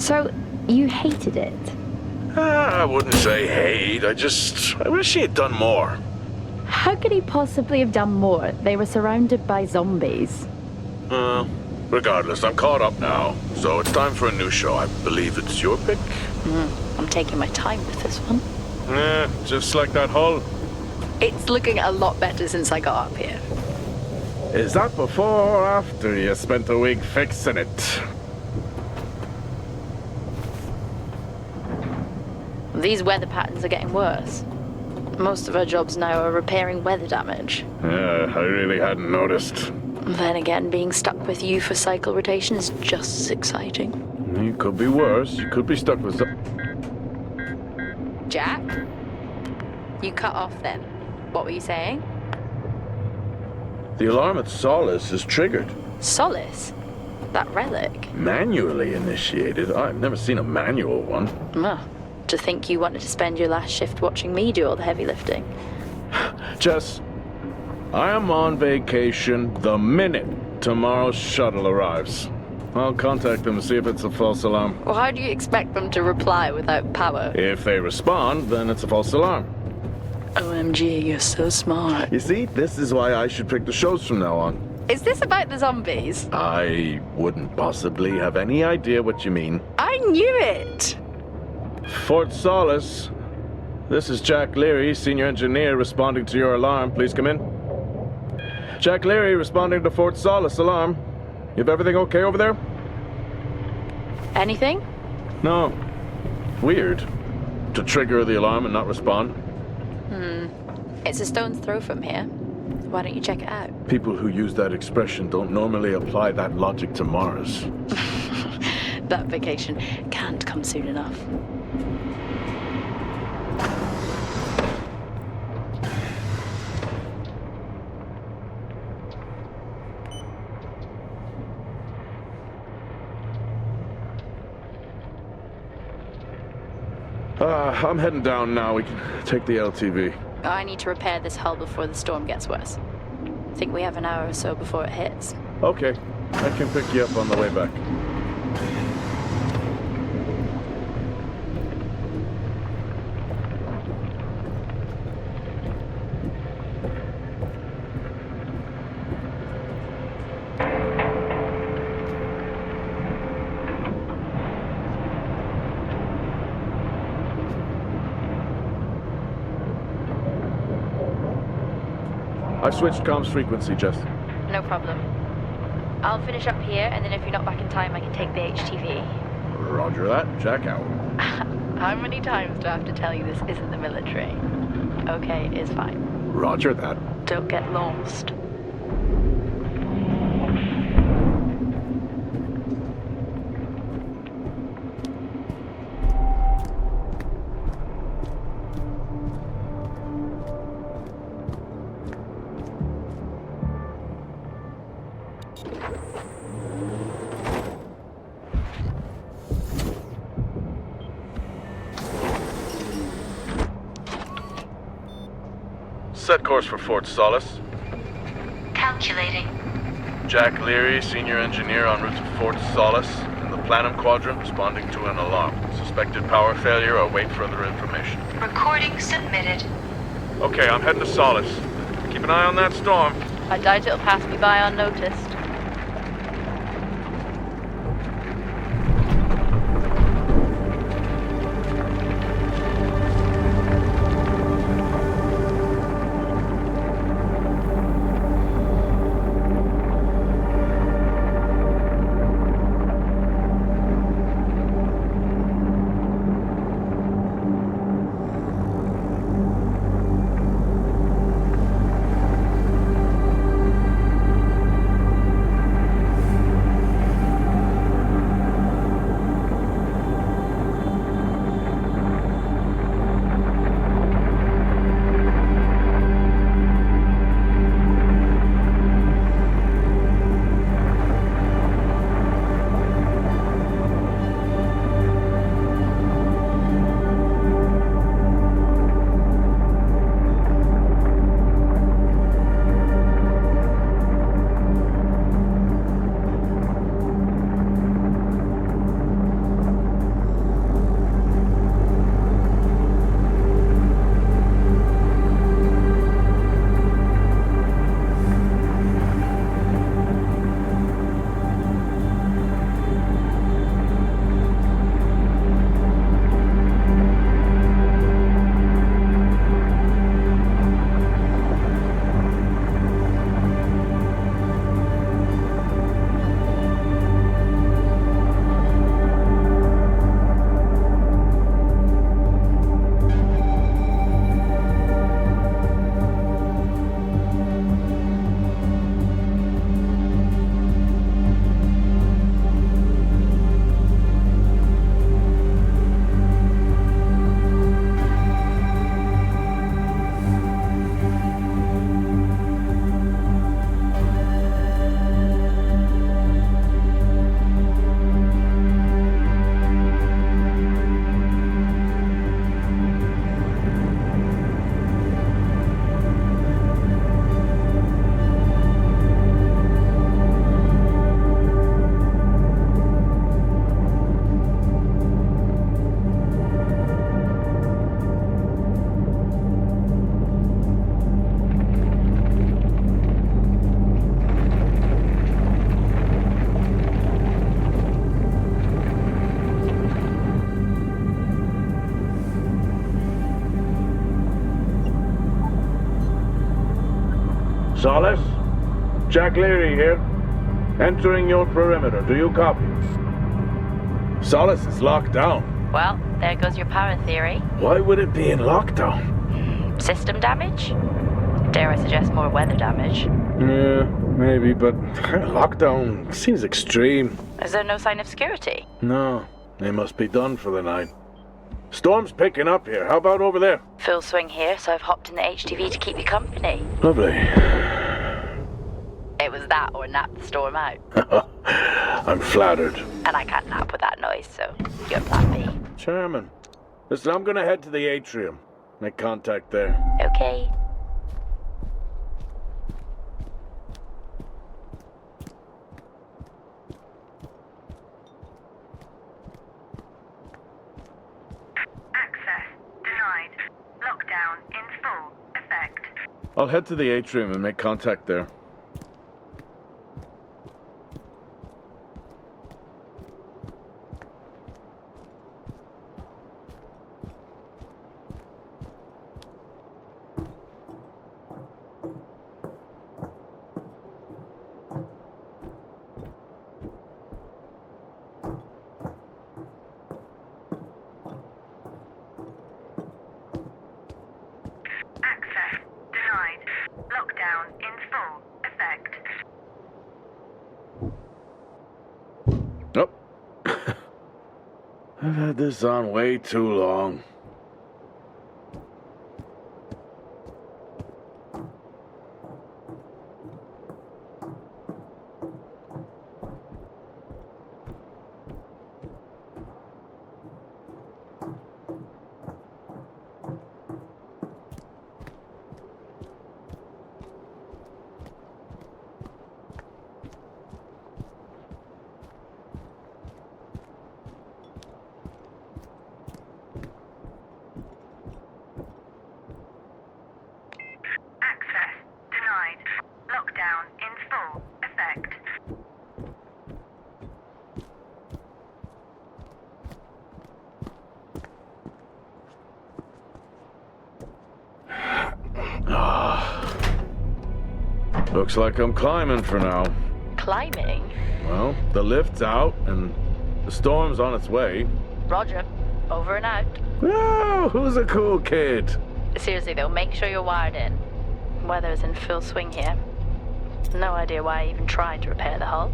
So, you hated it? I wouldn't say hate, I wish he had done more. How could he possibly have done more? They were surrounded by zombies. Regardless, I'm caught up now, so it's time for a new show. I believe it's your pick? I'm taking my time with this one. Just like that hull. It's looking a lot better since I got up here. Is that before or after you spent a week fixing it? These weather patterns are getting worse. Most of our jobs now are repairing weather damage. Yeah, I really hadn't noticed. Then again, being stuck with you for cycle rotation is just as exciting. You could be worse. You could be stuck with Jack? You cut off then. What were you saying? The alarm at Solis is triggered. Solis? That relic? Manually initiated? I've never seen a manual one. To think you wanted to spend your last shift watching me do all the heavy lifting. Jess, I am on vacation the minute tomorrow's shuttle arrives. I'll contact them to see if it's a false alarm. Well, how do you expect them to reply without power? If they respond, then it's a false alarm. OMG, you're so smart. You see, this is why I should pick the shows from now on. Is this about the zombies? I wouldn't possibly have any idea what you mean. I knew it! Fort Solis. This is Jack Leary, senior engineer, responding to your alarm. Please come in. Jack Leary, responding to Fort Solis alarm. You have everything okay over there? Anything? No. Weird. To trigger the alarm and not respond. It's a stone's throw from here. Why don't you check it out? People who use that expression don't normally apply that logic to Mars. That vacation can't come soon enough. I'm heading down now. We can take the LTV. I need to repair this hull before the storm gets worse. Think we have an hour or so before it hits. Okay. I can pick you up on the way back. I switched comms frequency, Jess. No problem. I'll finish up here, and then if you're not back in time, I can take the HTV. Roger that. Jack out. How many times do I have to tell you this isn't the military? Okay, it's fine. Roger that. Don't get lost. Set course for Fort Solis. Calculating. Jack Leary, senior engineer en route to Fort Solis, in the Planum Quadrant, responding to an alarm. Suspected power failure. Await further information. Recording submitted. Okay, I'm heading to Solis. Keep an eye on that storm. I doubt it'll pass me by unnoticed. Solis? Jack Leary here. Entering your perimeter. Do you copy? Solis is locked down. Well, there goes your power theory. Why would it be in lockdown? System damage? Dare I suggest more weather damage? Yeah, maybe, but lockdown seems extreme. Is there no sign of security? No, they must be done for the night. Storm's picking up here. How about over there? Full swing here, so I've hopped in the HTV to keep you company. Lovely. It was that or nap the storm out. I'm flattered. And I can't nap with that noise, so you're plan B. Charmin. Listen, I'm gonna head to the atrium. Make contact there. Okay. Access denied. Lockdown in full effect. I'll head to the atrium and make contact there. Access denied. Lockdown in full effect. Oh. I've had this on way too long. Access denied. Lockdown in full effect. Looks like I'm climbing for now. Climbing? Well, the lift's out and the storm's on its way. Roger. Over and out. Oh, who's a cool kid? Seriously though, make sure you're wired in. Weather's in full swing here. No idea why I even tried to repair the hull.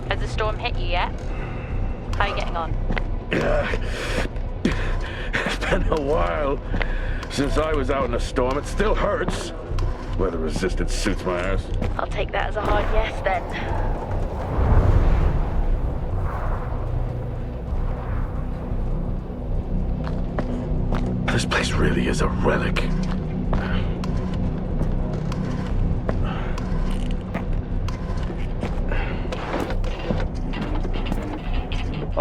Has the storm hit you yet? How are you getting on? It's been a while since I was out in a storm. It still hurts. Weather resistance suits my ass. I'll take that as a hard yes then. This place really is a relic.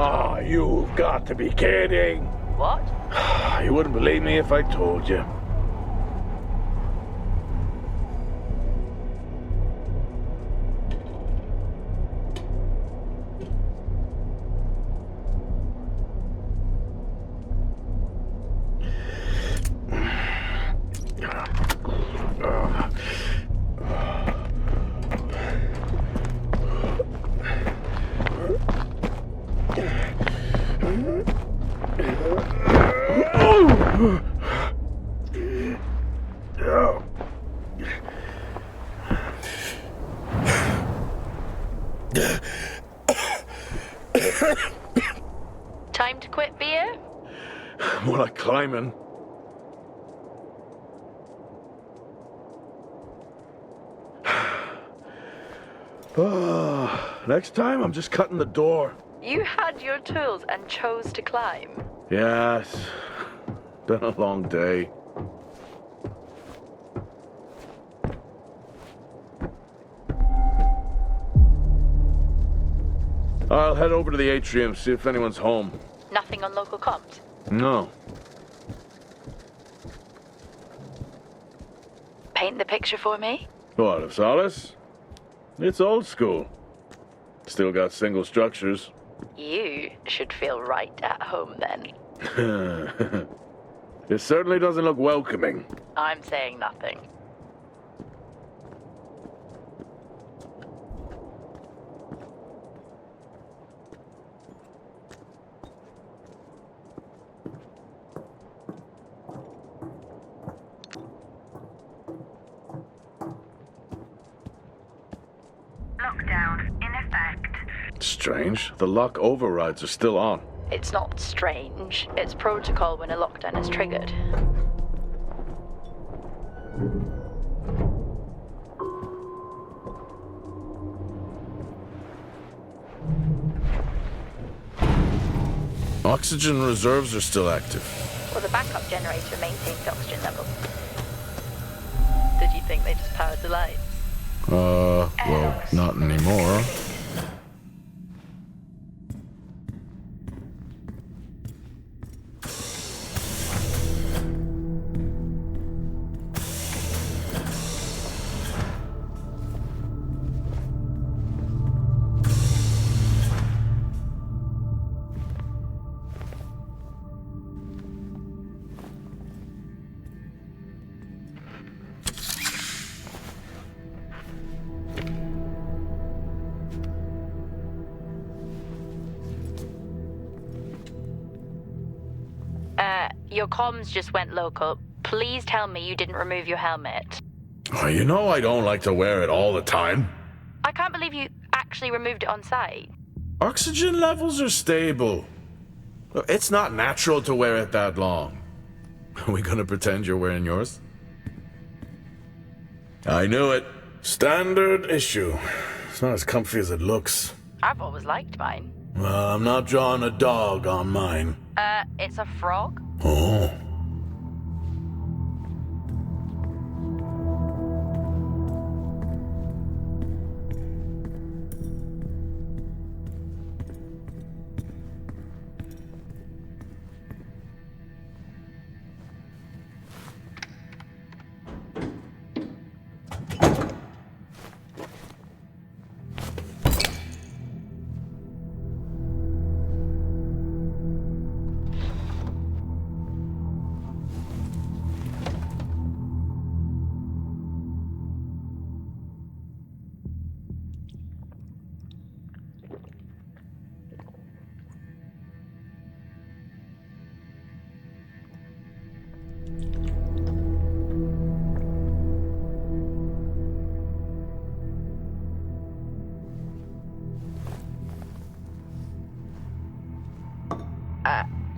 Ah, you've got to be kidding. What? You wouldn't believe me if I told you. Time to quit beer? More like climbing. Next time, I'm just cutting the door. You had your tools and chose to climb. Yes. Been a long day. I'll head over to the atrium, see if anyone's home. Nothing on local comms? No. Paint the picture for me? What, of Solis? It's old school. Still got single structures. You should feel right at home then. It certainly doesn't look welcoming. I'm saying nothing. Lockdown in effect. Strange. The lock overrides are still on. It's not strange. It's protocol when a lockdown is triggered. Oxygen reserves are still active. Well, the backup generator maintains oxygen levels. Did you think they just powered the lights? Well, not anymore. Your comms just went local. Please tell me you didn't remove your helmet. Oh, you know I don't like to wear it all the time. I can't believe you actually removed it on site. Oxygen levels are stable. It's not natural to wear it that long. Are we gonna pretend you're wearing yours? I knew it. Standard issue. It's not as comfy as it looks. I've always liked mine. Well, I'm not drawing a dog on mine. It's a frog? Oh.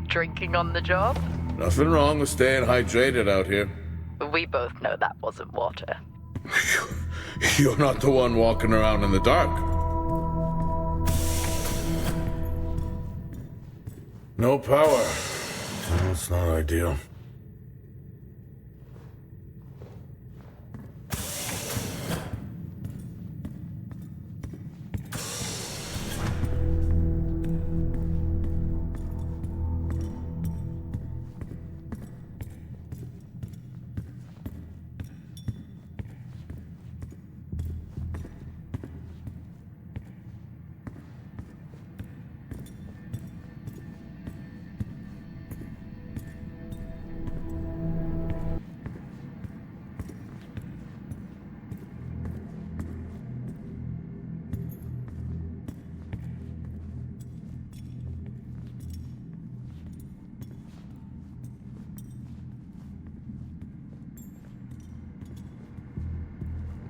Drinking on the job? Nothing wrong with staying hydrated out here. We both know that wasn't water. You're not the one walking around in the dark. No power. That's not ideal.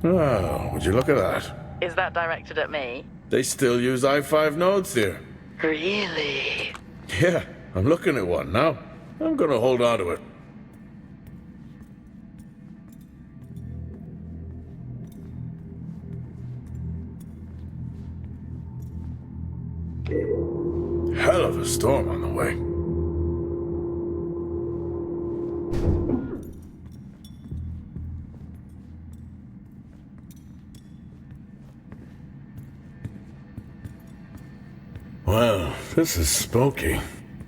Oh, would you look at that? Is that directed at me? They still use i5 nodes here. Really? Yeah, I'm looking at one now. I'm gonna hold on to it. Hell of a storm on the way. Well, this is spooky.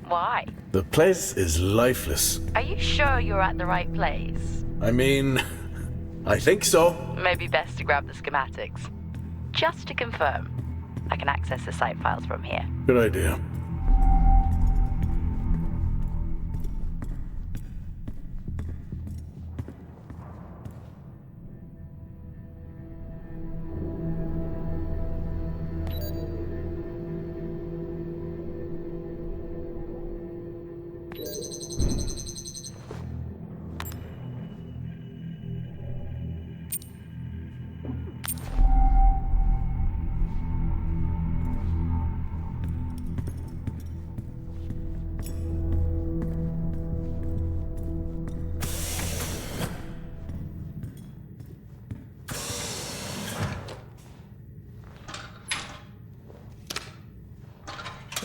Why? The place is lifeless. Are you sure you're at the right place? I mean, I think so. Maybe best to grab the schematics. Just to confirm, I can access the site files from here. Good idea.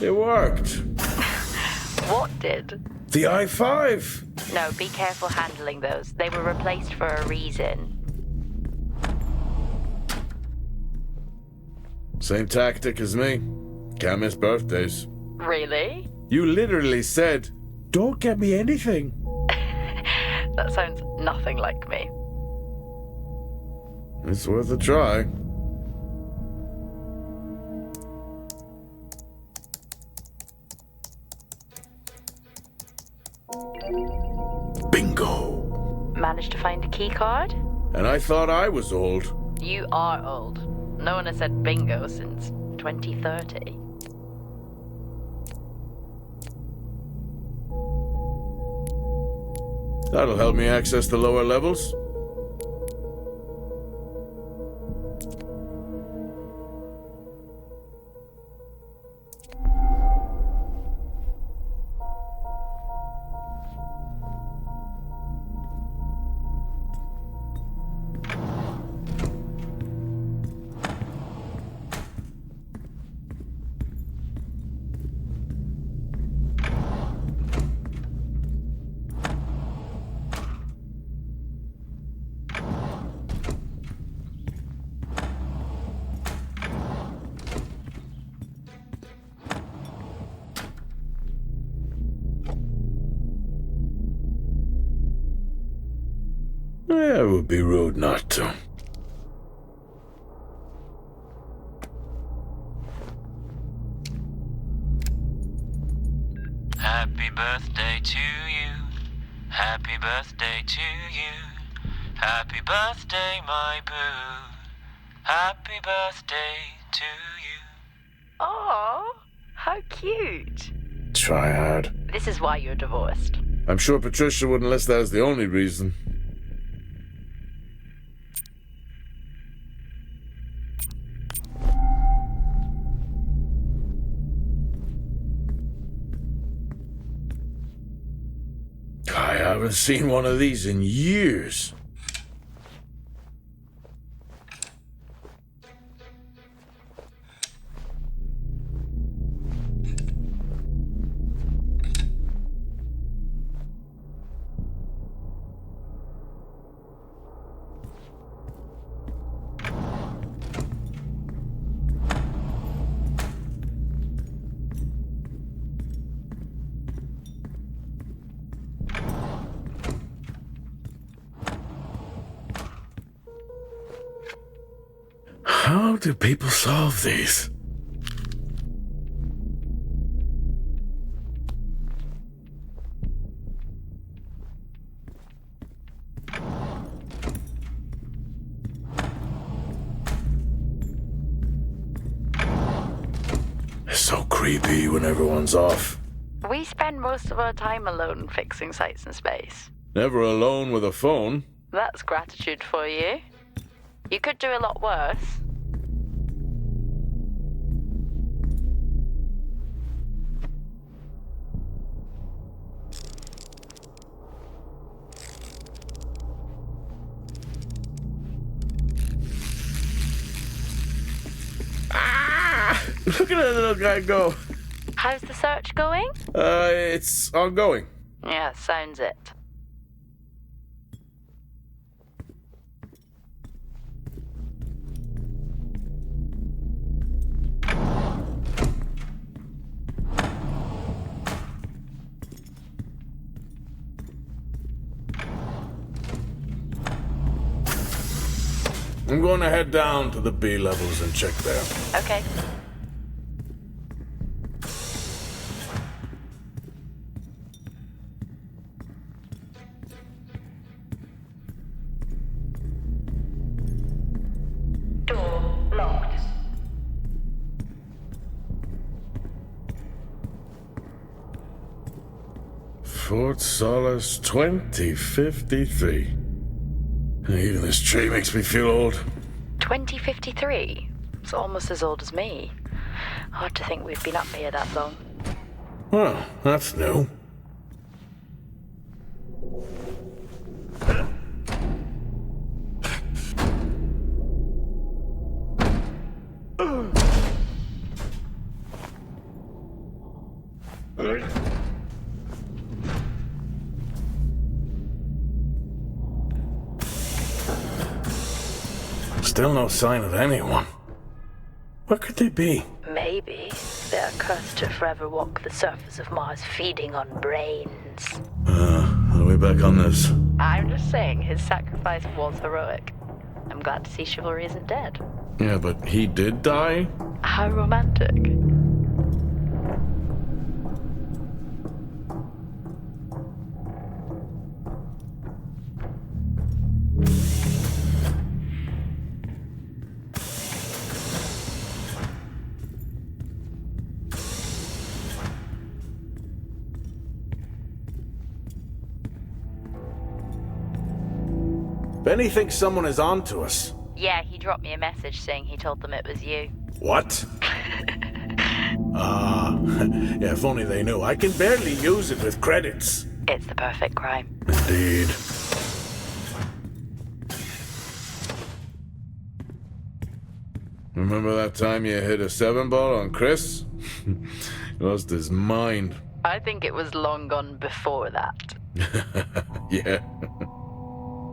It worked. What did? The I-5. No, be careful handling those. They were replaced for a reason. Same tactic as me. Can't miss birthdays. Really? You literally said, "Don't get me anything." That sounds nothing like me. It's worth a try. Bingo. Managed to find a key card? And I thought I was old. You are old. No one has said bingo since 2030. That'll help me access the lower levels. Yeah, it would be rude not to. Happy birthday to you. Happy birthday to you. Happy birthday, my boo. Happy birthday to you. Oh, how cute. Try hard. This is why you're divorced. I'm sure Patricia wouldn't list that as the only reason. I haven't seen one of these in years. How do people solve these? It's so creepy when everyone's off. We spend most of our time alone fixing sites in space. Never alone with a phone. That's gratitude for you. You could do a lot worse. Look at that little guy go. How's the search going? It's ongoing. Yeah, sounds it. I'm going to head down to the B levels and check there. Okay. Door locked. Fort Solis 2053. Even this tree makes me feel old. 2053? It's almost as old as me. Hard to think we've been up here that long. Well, that's new. Still no sign of anyone. Where could they be? Maybe they're cursed to forever walk the surface of Mars feeding on brains. How are we back on this? I'm just saying his sacrifice was heroic. I'm glad to see chivalry isn't dead. Yeah, but he did die? How romantic. Benny thinks someone is on to us. Yeah, he dropped me a message saying he told them it was you. What? Yeah, if only they knew. I can barely use it with credits. It's the perfect crime. Indeed. Remember that time you hit a 7-ball on Chris? He lost his mind. I think it was long gone before that. Yeah.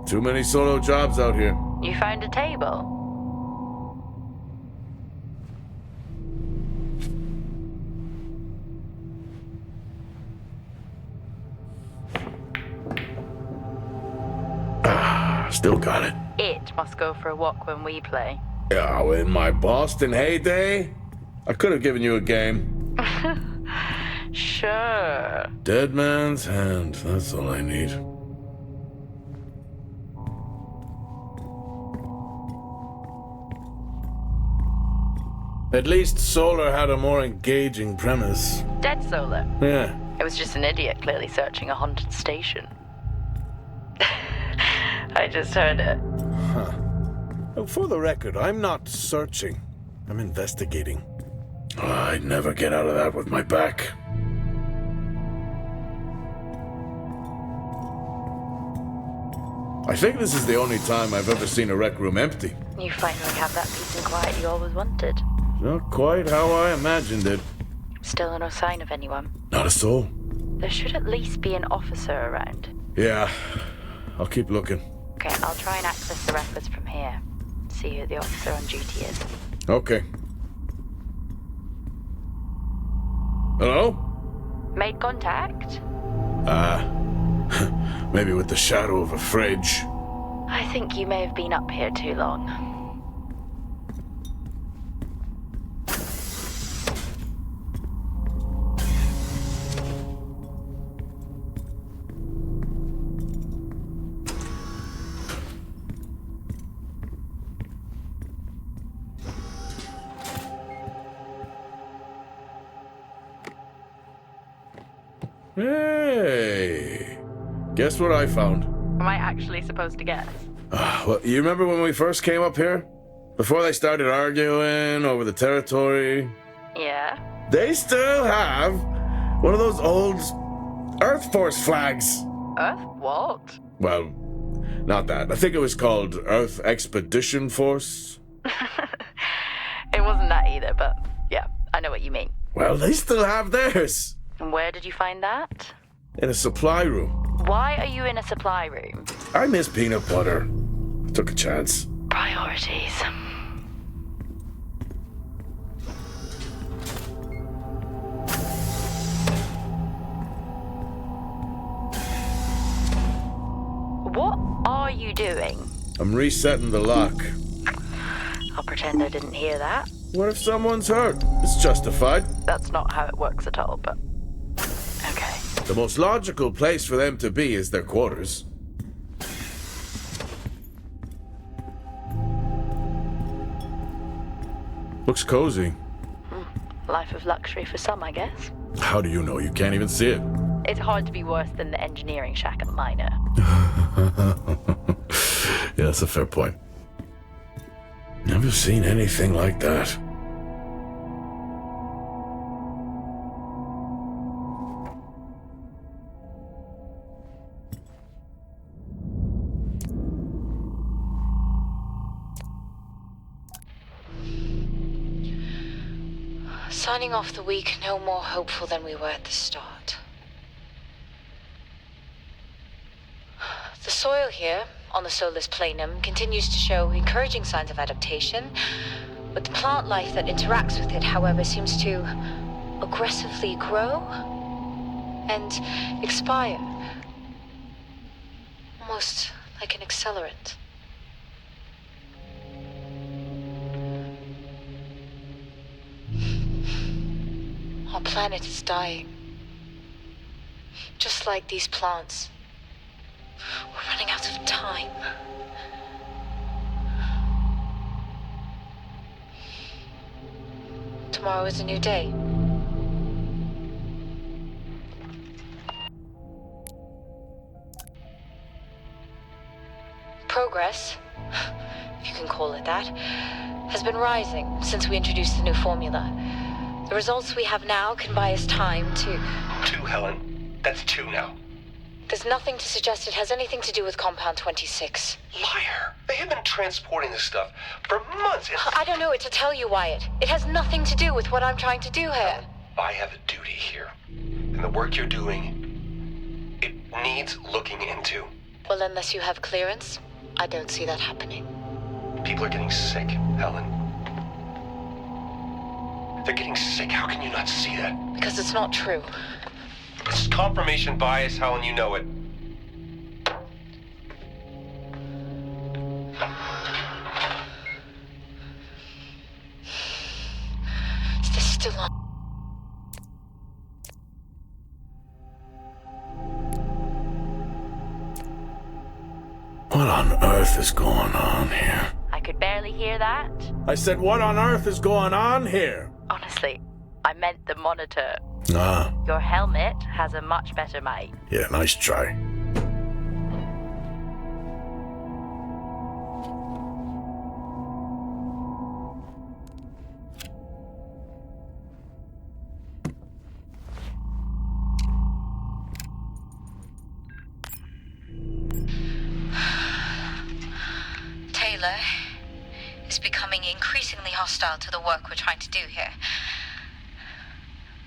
Too many solo jobs out here. You found a table? Still got it. It must go for a walk when we play. Yeah, in my Boston heyday, I could have given you a game. Sure. Dead man's hand, that's all I need. At least Solar had a more engaging premise. Dead Solar. Yeah. It was just an idiot clearly searching a haunted station. I just heard it. Oh, for the record, I'm not searching. I'm investigating. I'd never get out of that with my back. I think this is the only time I've ever seen a rec room empty. You finally have that peace and quiet you always wanted. Not quite how I imagined it. Still no sign of anyone. Not a soul. There should at least be an officer around. Yeah, I'll keep looking. Okay, I'll try and access the records from here. See who the officer on duty is. Okay. Hello? Made contact? Maybe with the shadow of a fridge. I think you may have been up here too long. Hey! Guess what I found? Am I actually supposed to guess? Well, you remember when we first came up here? Before they started arguing over the territory? Yeah? They still have one of those old Earth Force flags. Earth what? Well, not that. I think it was called Earth Expedition Force. It wasn't that either, but yeah, I know what you mean. Well, they still have theirs. And where did you find that? In a supply room. Why are you in a supply room? I miss peanut butter. Took a chance. Priorities. What are you doing? I'm resetting the lock. I'll pretend I didn't hear that. What if someone's hurt? It's justified. That's not how it works at all, but... Okay. The most logical place for them to be is their quarters. Looks cozy. Life of luxury for some, I guess. How do you know? You can't even see it. It's hard to be worse than the engineering shack at the miner. Yeah, that's a fair point. Never seen anything like that. Signing off the week no more hopeful than we were at the start. The soil here, on the Solis planum, continues to show encouraging signs of adaptation, but the plant life that interacts with it, however, seems to aggressively grow and expire. Almost like an accelerant. Our planet is dying. Just like these plants. We're running out of time. Tomorrow is a new day. Progress, if you can call it that, has been rising since we introduced the new formula. The results we have now can buy us time to... 2, Helen. That's 2 now. There's nothing to suggest it has anything to do with Compound 26. Liar. They have been transporting this stuff for months. I don't know what to tell you, Wyatt. It has nothing to do with what I'm trying to do here. I have a duty here. And the work you're doing, it needs looking into. Well, unless you have clearance, I don't see that happening. People are getting sick, Helen. They're getting sick. How can you not see that? Because it's not true. It's confirmation bias, Helen. You know it. Is this still on? What on earth is going on here? I could barely hear that. I said, what on earth is going on here? Honestly, I meant the monitor. Ah, Your helmet has a much better mic. yeah, nice try. Taylor is becoming increasingly hostile to the work we're trying to do here.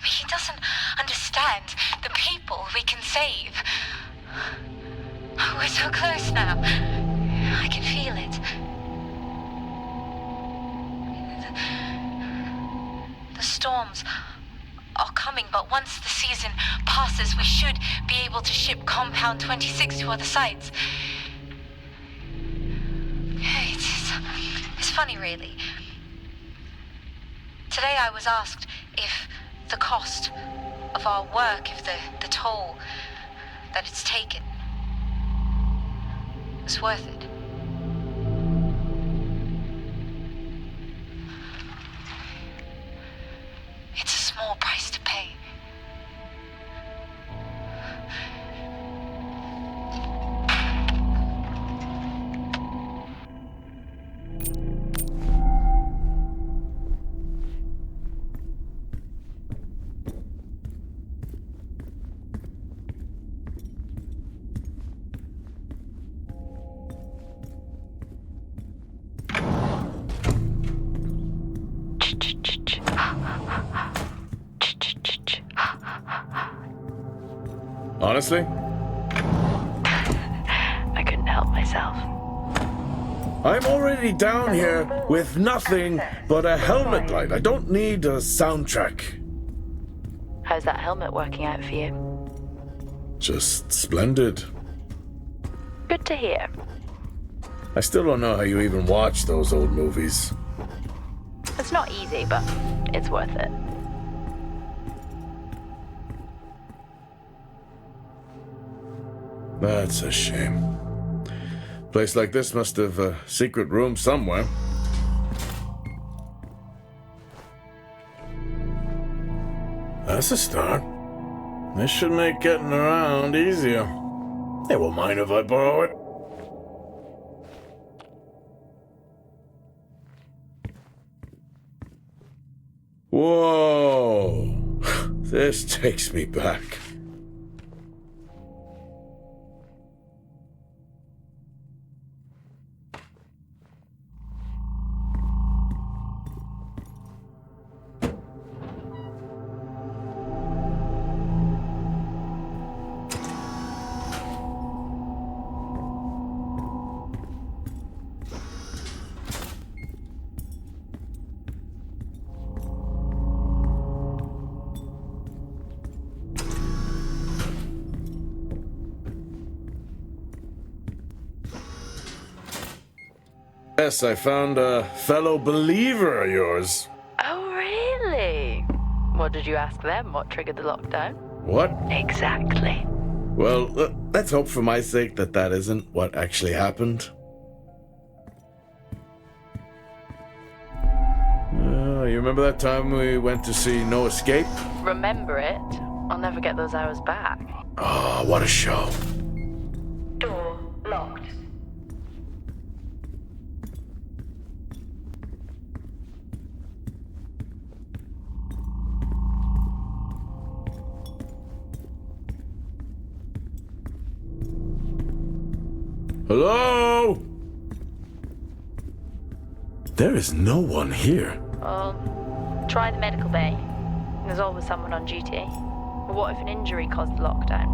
He doesn't understand the people we can save. We're so close now. I can feel it. The storms are coming, but once the season passes, we should be able to ship Compound 26 to other sites. It's funny, really. Today I was asked if the cost of our work, if the toll that it's taken is worth it. It's a small price to pay. Honestly? I couldn't help myself. I'm already down here with nothing but a helmet light. I don't need a soundtrack. How's that helmet working out for you? Just splendid. Good to hear. I still don't know how you even watch those old movies. It's not easy, but it's worth it. That's a shame. Place like this must have a secret room somewhere. That's a start. This should make getting around easier. They won't mind if I borrow it. Whoa! This takes me back. Yes, I found a fellow believer of yours. Oh, really? What did you ask them? What triggered the lockdown? What? Exactly. Well, let's hope for my sake that that isn't what actually happened. You remember that time we went to see No Escape? Remember it? I'll never get those hours back. Oh, what a show. Door locked. Hello? There is no one here. Try the medical bay. There's always someone on duty. But what if an injury caused the lockdown?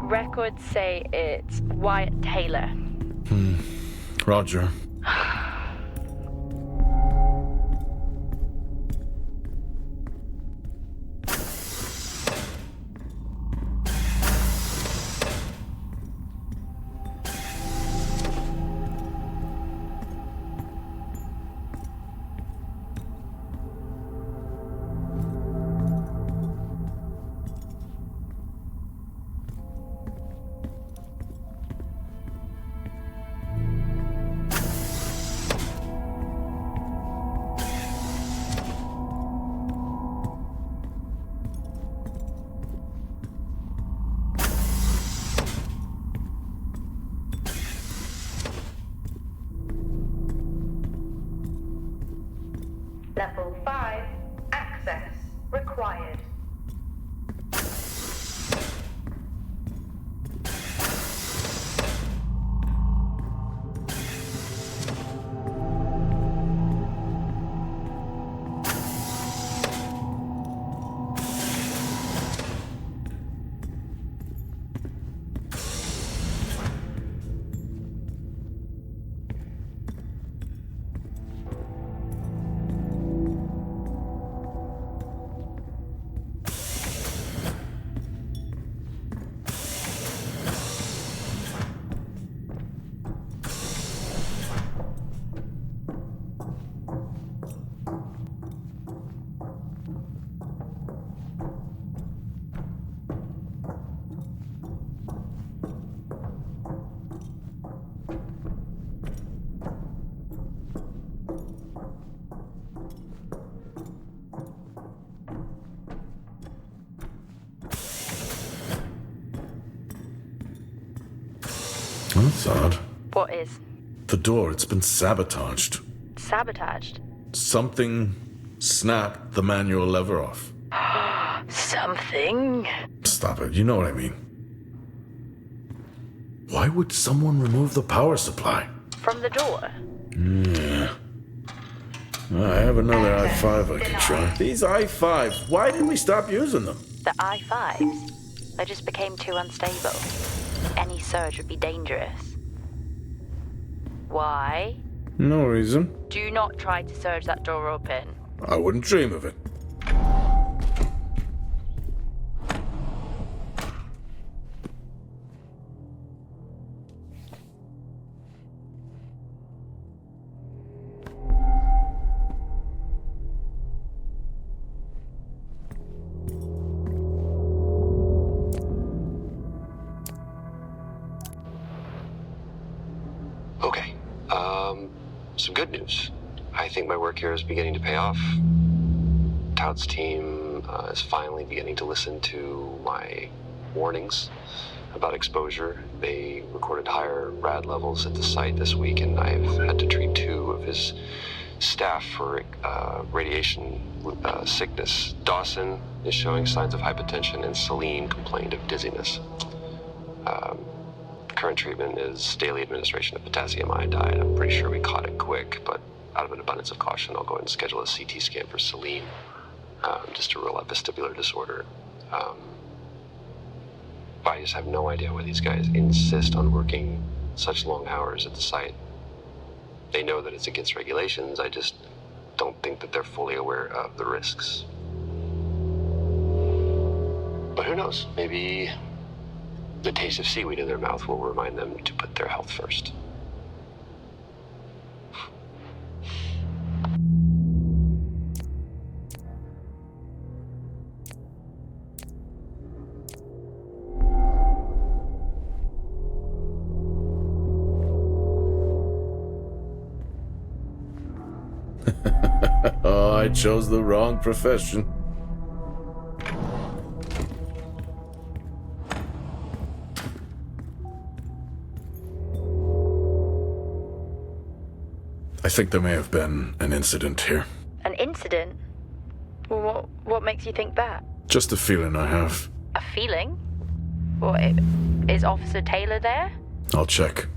Records say it's Wyatt Taylor. Roger. Level 5. Access required. That's odd. What is? The door, it's been sabotaged. Sabotaged? Something snapped the manual lever off. Something? Stop it, you know what I mean. Why would someone remove the power supply? From the door? Yeah. I have another i5 I can try. These i5s, why did we stop using them? The I-5s? They just became too unstable. Any surge would be dangerous. Why? No reason. Do not try to surge that door open. I wouldn't dream of it. Okay, some good news. I think my work here is beginning to pay off. Todd's team is finally beginning to listen to my warnings about exposure. They recorded higher rad levels at the site this week, and I've had to treat 2 of his staff for radiation sickness. Dawson is showing signs of hypotension, and Celine complained of dizziness. Current treatment is daily administration of potassium iodide. I'm pretty sure we caught it quick, but out of an abundance of caution, I'll go ahead and schedule a CT scan for Celine, just to rule out vestibular disorder. I just have no idea why these guys insist on working such long hours at the site. They know that it's against regulations. I just don't think that they're fully aware of the risks. But who knows? Maybe the taste of seaweed in their mouth will remind them to put their health first. Oh, I chose the wrong profession. I think there may have been an incident here. An incident? Well, what makes you think that? Just a feeling I have. A feeling? What, is Officer Taylor there? I'll check.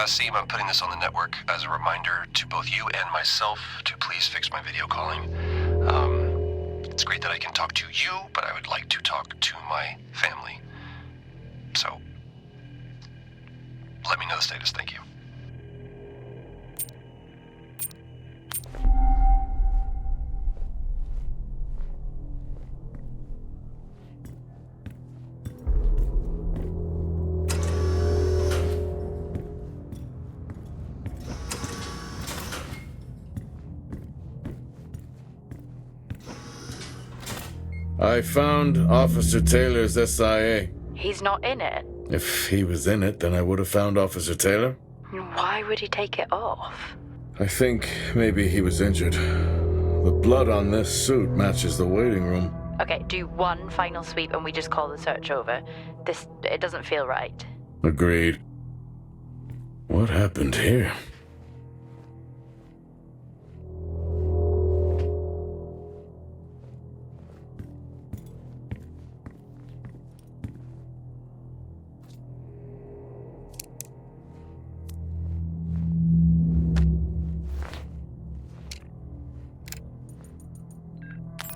Seem, I'm putting this on the network as a reminder to both you and myself to please fix my video calling. It's great that I can talk to you, but I would like to talk to my family. So, let me know the status. Thank you. I found Officer Taylor's SIA. He's not in it. If he was in it, then I would have found Officer Taylor. Why would he take it off? I think maybe he was injured. The blood on this suit matches the waiting room. Okay, do one final sweep and we just call the search over. It doesn't feel right. Agreed. What happened here?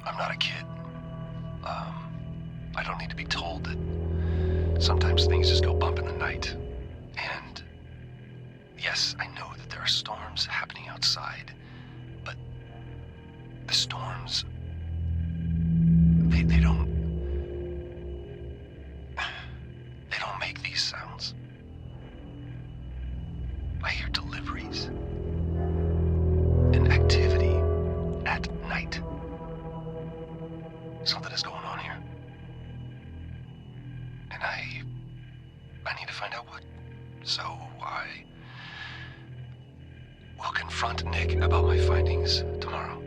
I'm not a kid. I don't need to be told that sometimes things just go bump in the night. And yes, I know that there are storms happening outside, but the storms, they don't make these sounds. I hear deliveries and activity at night. Something is going on here. And I need to find out what. So We'll confront Nick about my findings tomorrow.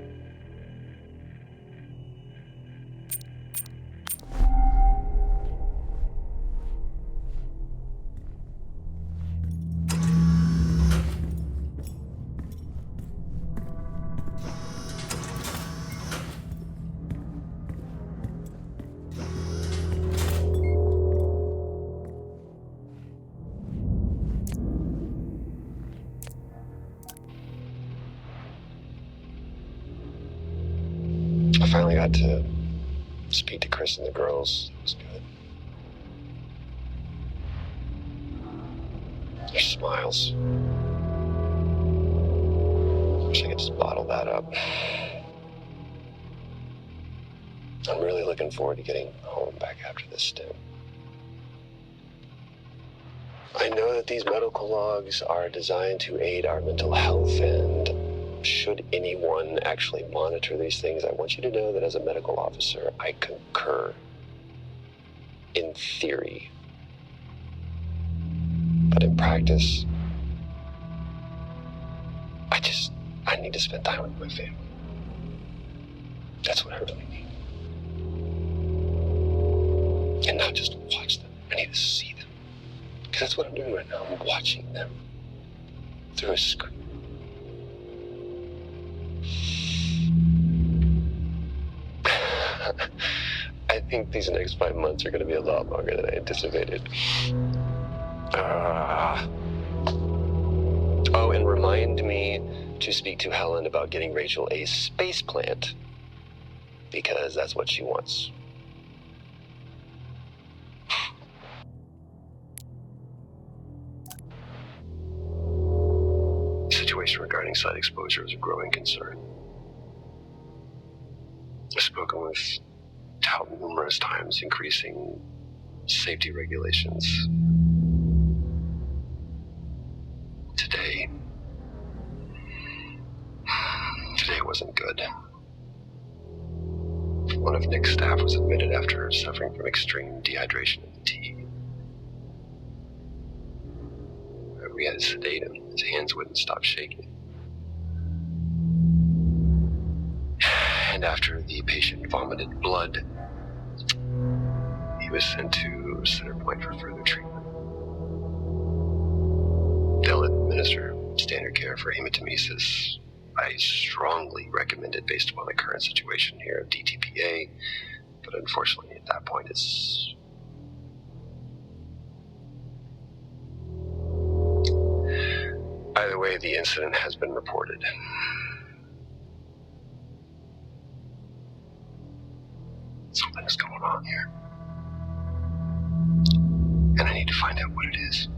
I finally got to speak to Chris and the girls. It was good. Their smiles. Wish I could just bottle that up. I'm really looking forward to getting home back after this stint. I know that these medical logs are designed to aid our mental health, and should anyone actually monitor these things, I want you to know that as a medical officer, I concur. In theory. But in practice, I need to spend time with my family. That's what I really need. And not just watch them, I need to see them. Because that's what I'm doing right now, I'm watching them through a screen. I think these next 5 months are going to be a lot longer than I anticipated. Oh, and remind me to speak to Helen about getting Rachel a space plant, because that's what she wants. The situation regarding site exposure is a growing concern. I've spoken with Tout numerous times, increasing safety regulations. Today wasn't good. One of Nick's staff was admitted after suffering from extreme dehydration and fatigue. We had to sedate him. His hands wouldn't stop shaking. And after the patient vomited blood, he was sent to Center Point for further treatment. They'll administer standard care for hematemesis. I strongly recommend it based upon the current situation here of DTPA, but unfortunately at that point it's... Either way, the incident has been reported. Something is going on here. And I need to find out what it is.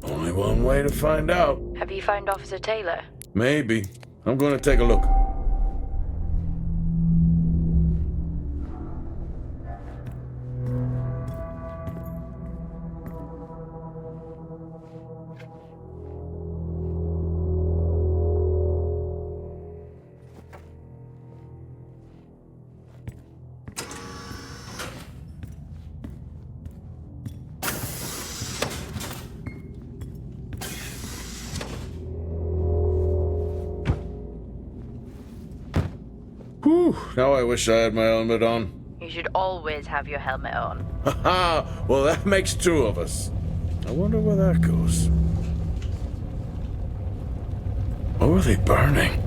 Only one way to find out. Have you found Officer Taylor? Maybe. I'm going to take a look. Whew, now I wish I had my helmet on. You should always have your helmet on. Haha, well that makes two of us. I wonder where that goes. What were they burning?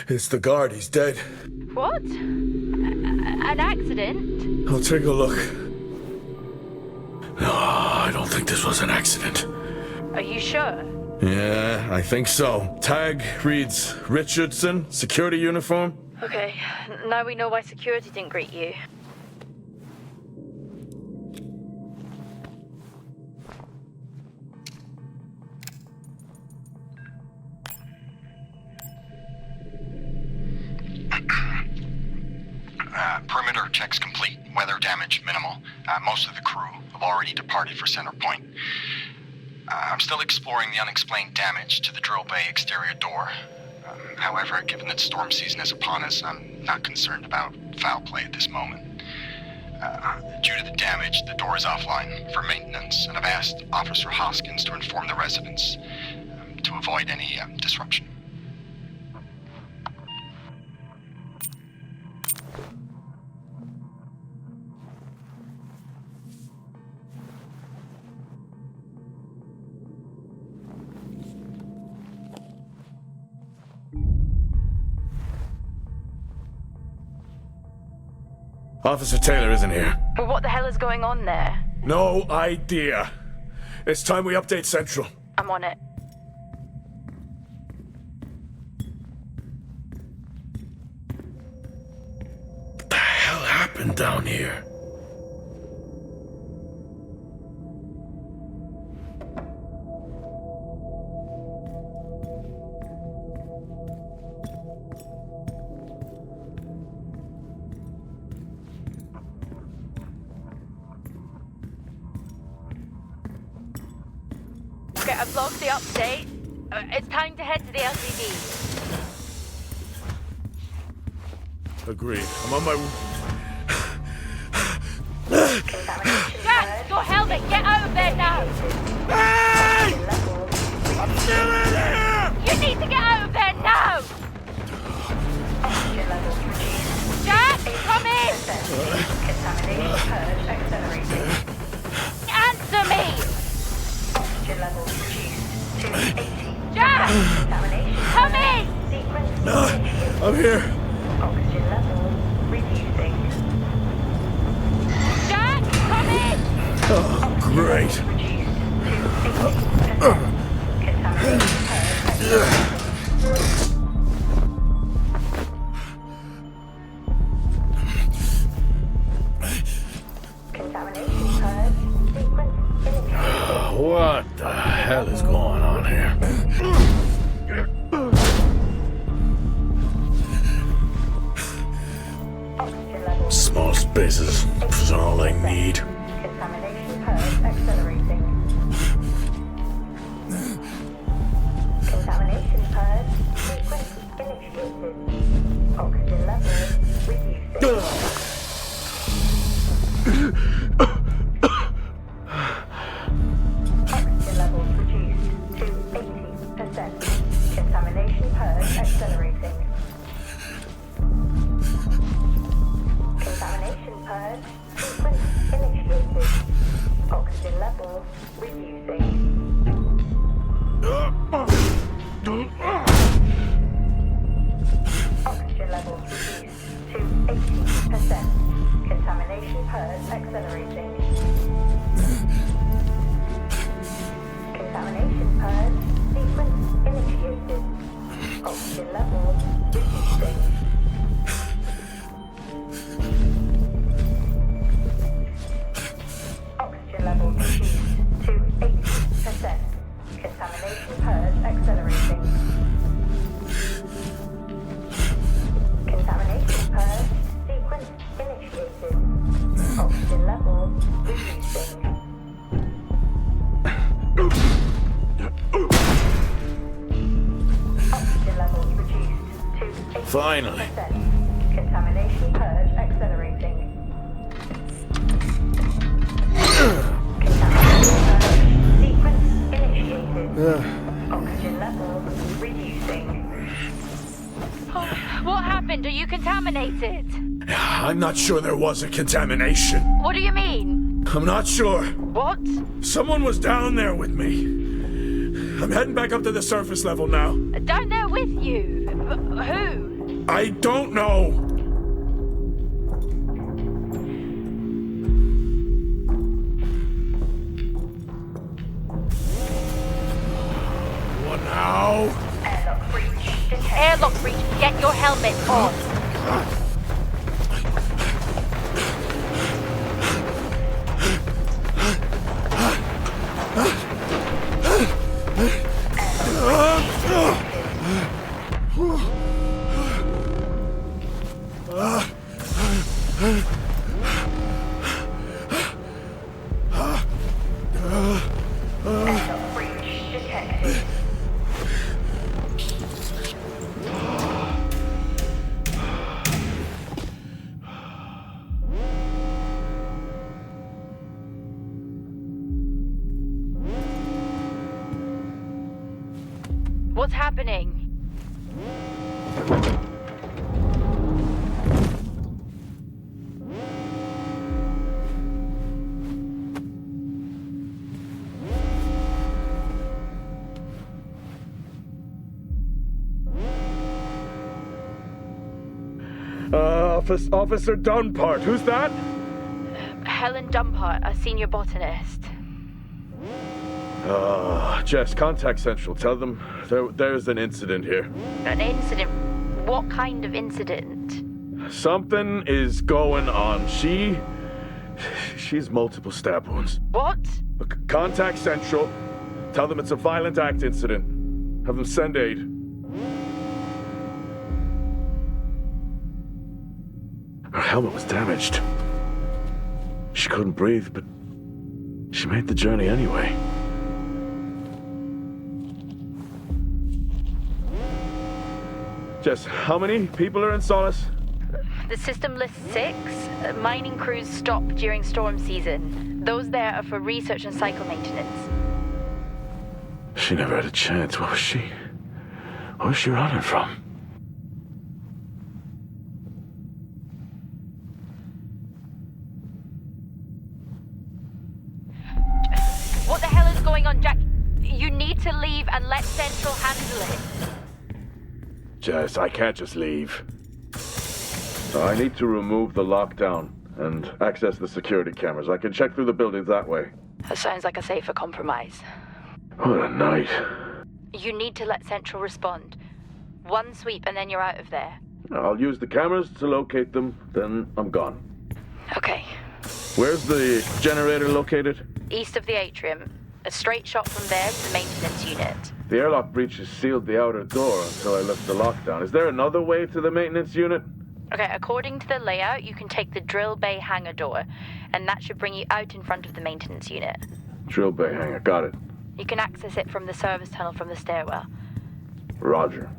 It's the guard. He's dead. What? An accident? I'll take a look. No, I don't think this was an accident. Are you sure? Yeah, I think so. Tag reads Richardson, security uniform. Okay, now we know why security didn't greet you. Perimeter checks complete. Weather damage minimal. Most of the crew have already departed for Center Point. I'm still exploring the unexplained damage to the drill bay exterior door. However, given that storm season is upon us, I'm not concerned about foul play at this moment. Due to the damage, the door is offline for maintenance, and I've asked Officer Hoskins to inform the residents to avoid any disruption. Officer Taylor isn't here. Well, what the hell is going on there? No idea. It's time we update Central. I'm on it. What the hell happened down here? Okay, I've logged the update. It's time to head to the LCD. Agreed. I'm on my... Jack, your helmet! Get out of there now! Hey! I'm still in here! You need to get out of there now! Oxygen levels reduced. Jack, come in! Contamination purge accelerating. Answer me! Oxygen levels reduced to 80. Jack! Contamination Come in! sequence initiated. I'm here. Oxygen levels reducing. Jack, come in! Oh, great. Reduced to 80%. Contamination purge accelerating. Contamination purge sequence initiated. What the hell is going on here? Oxygen levels Small spaces. Those are all I need. contamination purge accelerating. Contamination purge sequence initiated. Oxygen levels reducing. Oxygen levels reduced to 80%. Contamination purge accelerating. Contamination purge sequence initiated. Oxygen levels reducing. Oxygen levels reduced to 80%. Contamination purge accelerating. Contamination purge sequence initiated. Oxygen levels reducing. Oxygen levels reduced to 80%. Contamination purge accelerating. Contamination purge sequence initiated. Oxygen levels reducing. Oxygen levels reduced to 80%. Finally. Contamination purge accelerating. Contamination purge sequence initiated. Oxygen levels reducing. What happened? Are you contaminated? I'm not sure there was a contamination. What do you mean? I'm not sure. What? Someone was down there with me. I'm heading back up to the surface level now. Down there with you? Who? I don't know. What now? Airlock breach detected. Airlock breach. Get your helmet on. Airlock breach detected. What's happening? Officer Dunpart, who's that? Helen Dumpart, a senior botanist. Jess, contact Central. Tell them there's an incident here. An incident? What kind of incident? Something is going on. She's multiple stab wounds. What? Look, contact Central. Tell them it's a violent act incident. Have them send aid. Her helmet was damaged. She couldn't breathe, but she made the journey anyway. Jess, how many people are in Solis? The system lists 6. Mining crews stop during storm season. Those there are for research and cycle maintenance. She never had a chance. What was she running from? What the hell is going on, Jack? You need to leave and let Central handle it. Jess, I can't just leave. I need to remove the lockdown and access the security cameras. I can check through the buildings that way. That sounds like a safer compromise. What a night. You need to let Central respond. One sweep and then you're out of there. I'll use the cameras to locate them, then I'm gone. Okay. Where's the generator located? East of the atrium. A straight shot from there to the maintenance unit. The airlock breaches sealed the outer door until I lift the lockdown. Is there another way to the maintenance unit? Okay, according to the layout, you can take the drill bay hangar door, and that should bring you out in front of the maintenance unit. Drill bay hangar, got it. You can access it from the service tunnel from the stairwell. Roger.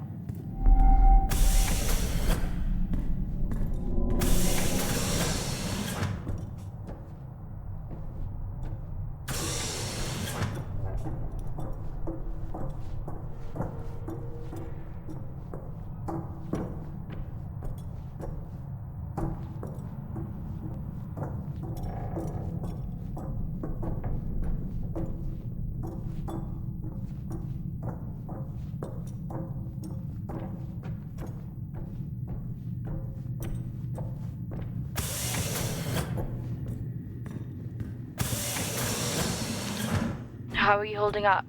How are you holding up?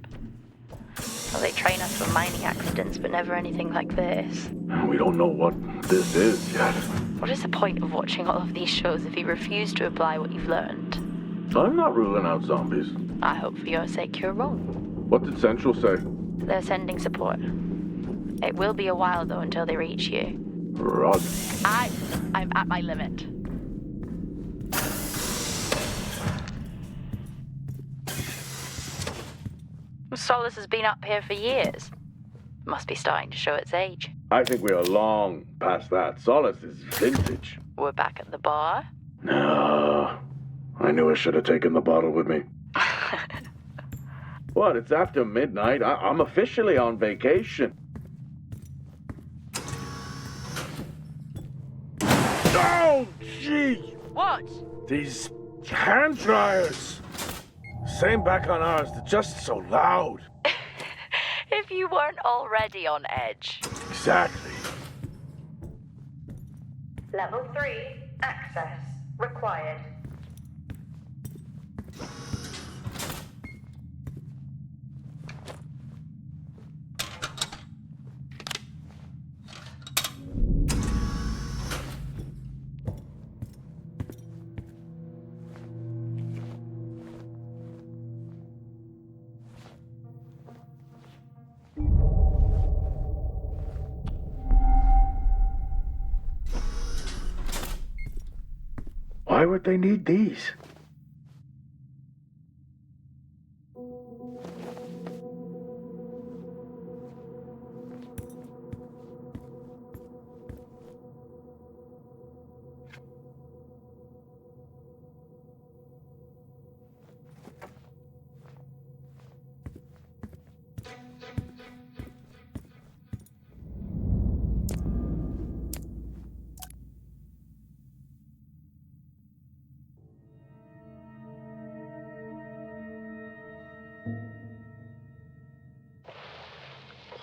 Well, they train us for mining accidents, but never anything like this. We don't know what this is yet. What is the point of watching all of these shows if you refuse to apply what you've learned? I'm not ruling out zombies. I hope for your sake you're wrong. What did Central say? They're sending support. It will be a while, though, until they reach you. Roger. I'm at my limit. Solis has been up here for years. Must be starting to show its age. I think we are long past that. Solis is vintage. We're back at the bar. No. I knew I should have taken the bottle with me. What? It's after midnight. I'm officially on vacation. Oh, gee! What? These hand dryers. Same back on ours. They're just so loud. If you weren't already on edge. Exactly. Level 3, access required. Why would they need these?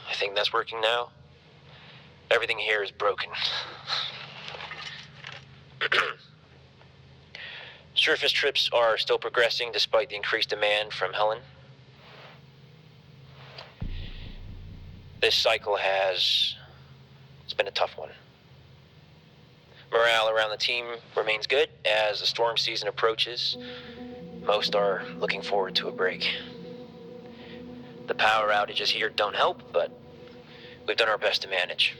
I think that's working now. Everything here is broken. Surface trips are still progressing despite the increased demand from Helen. This cycle it's been a tough one. Morale around the team remains good as the storm season approaches. Most are looking forward to a break. The power outages here don't help, but we've done our best to manage.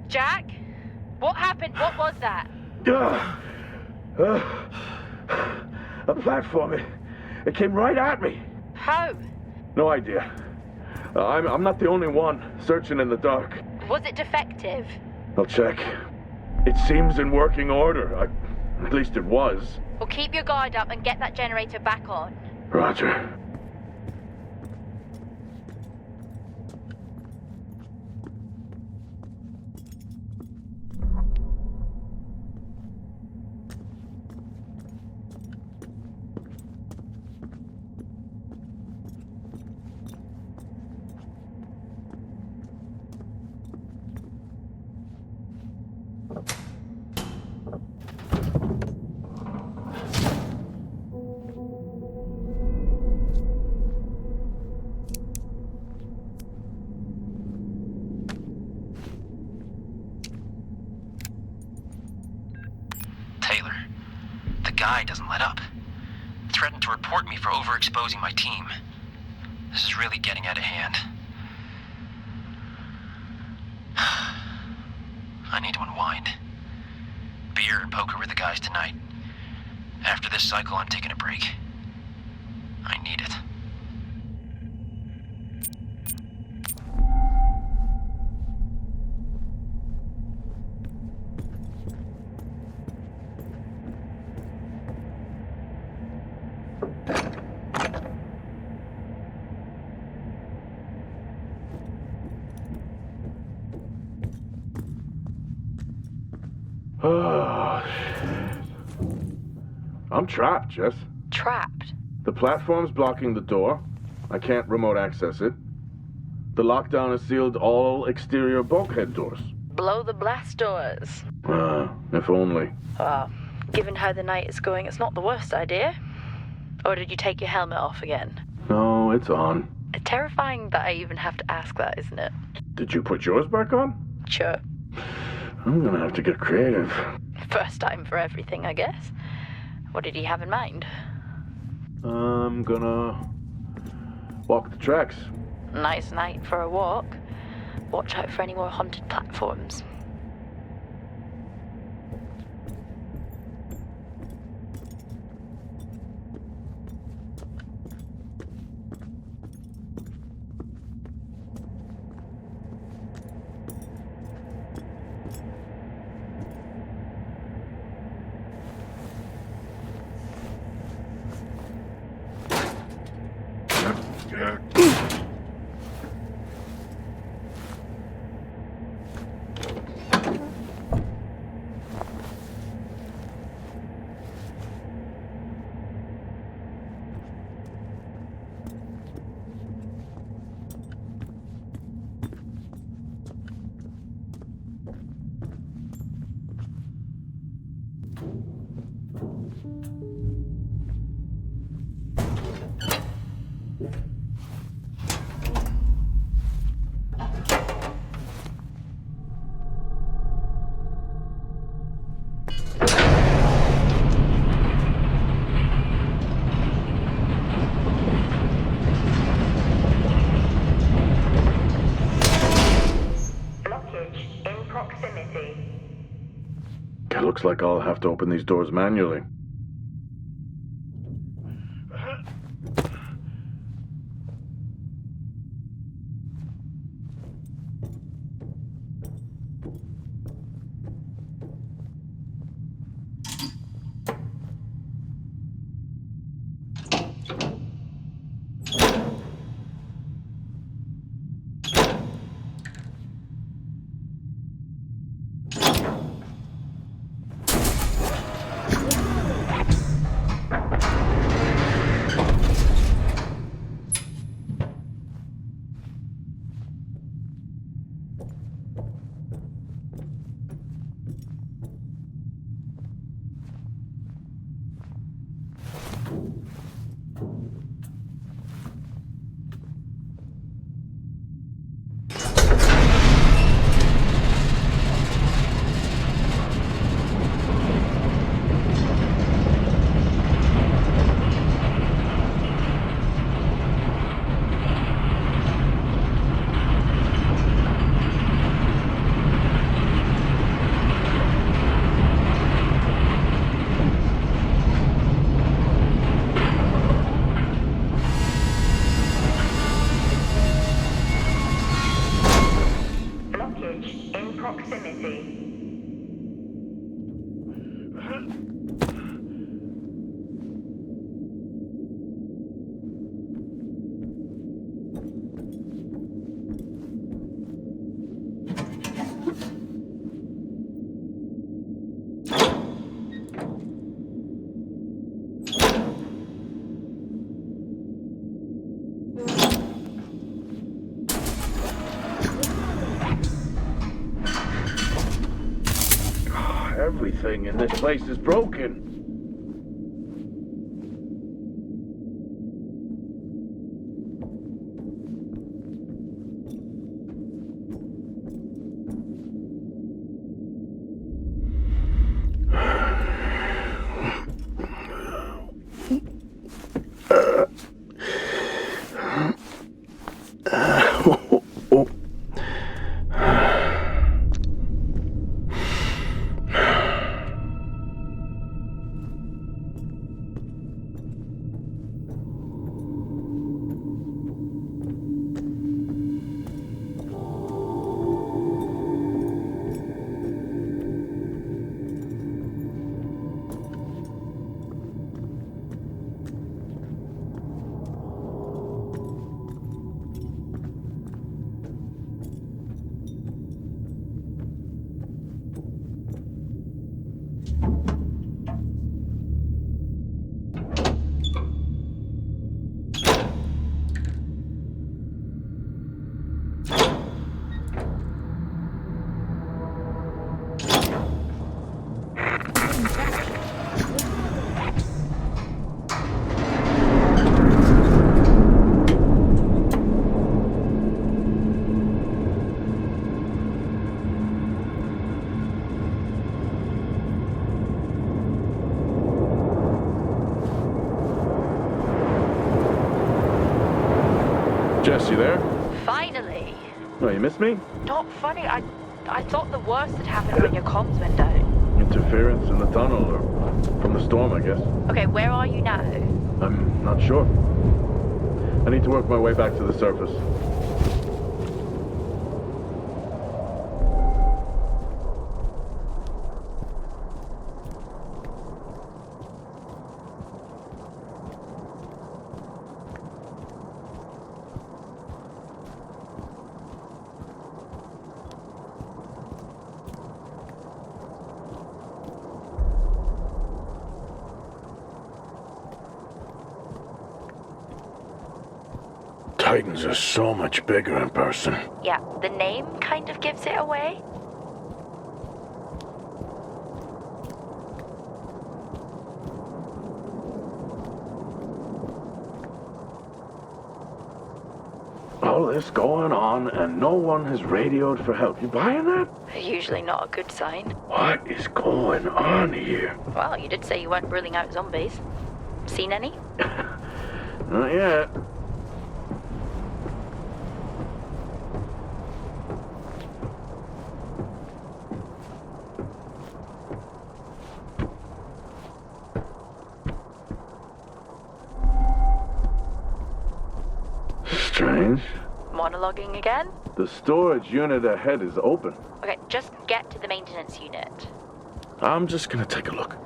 Jack? What happened? What was that? A platform. It came right at me. How? No idea. I'm not the only one searching in the dark. Was it defective? I'll check. It seems in working order. At least it was. Well, keep your guard up and get that generator back on. Roger. Taylor, the guy doesn't let up. Threatened to report me for overexposing my team. This is really getting out of hand. I need to unwind. Beer and poker with the guys tonight. After this cycle, I'm taking a break. I need it. Oh, shit. I'm trapped, Jess. Trapped? The platform's blocking the door. I can't remote access it. The lockdown has sealed all exterior bulkhead doors. Blow the blast doors. If only. Well, given how the night is going, it's not the worst idea. Or did you take your helmet off again? No, it's on. Terrifying that I even have to ask that, isn't it? Did you put yours back on? Sure. I'm gonna have to get creative. First time for everything, I guess. What did he have in mind? I'm gonna walk the tracks. Nice night for a walk. Watch out for any more haunted platforms. Blockage in proximity. It looks like I'll have to open these doors manually. Blockage in proximity. Everything in this place is broken. Finally. Oh, you missed me? Not funny. I thought the worst had happened when your comms went down. Interference in the tunnel, or from the storm, I guess. Okay, where are you now? I'm not sure. I need to work my way back to the surface. Titans are so much bigger in person. Yeah, the name kind of gives it away. All this going on and no one has radioed for help. You buying that? Usually not a good sign. What is going on here? Well, you did say you weren't ruling out zombies. Seen any? Not yet. Strange. Monologuing again? The storage unit ahead is open. Okay, just get to the maintenance unit. I'm just gonna take a look.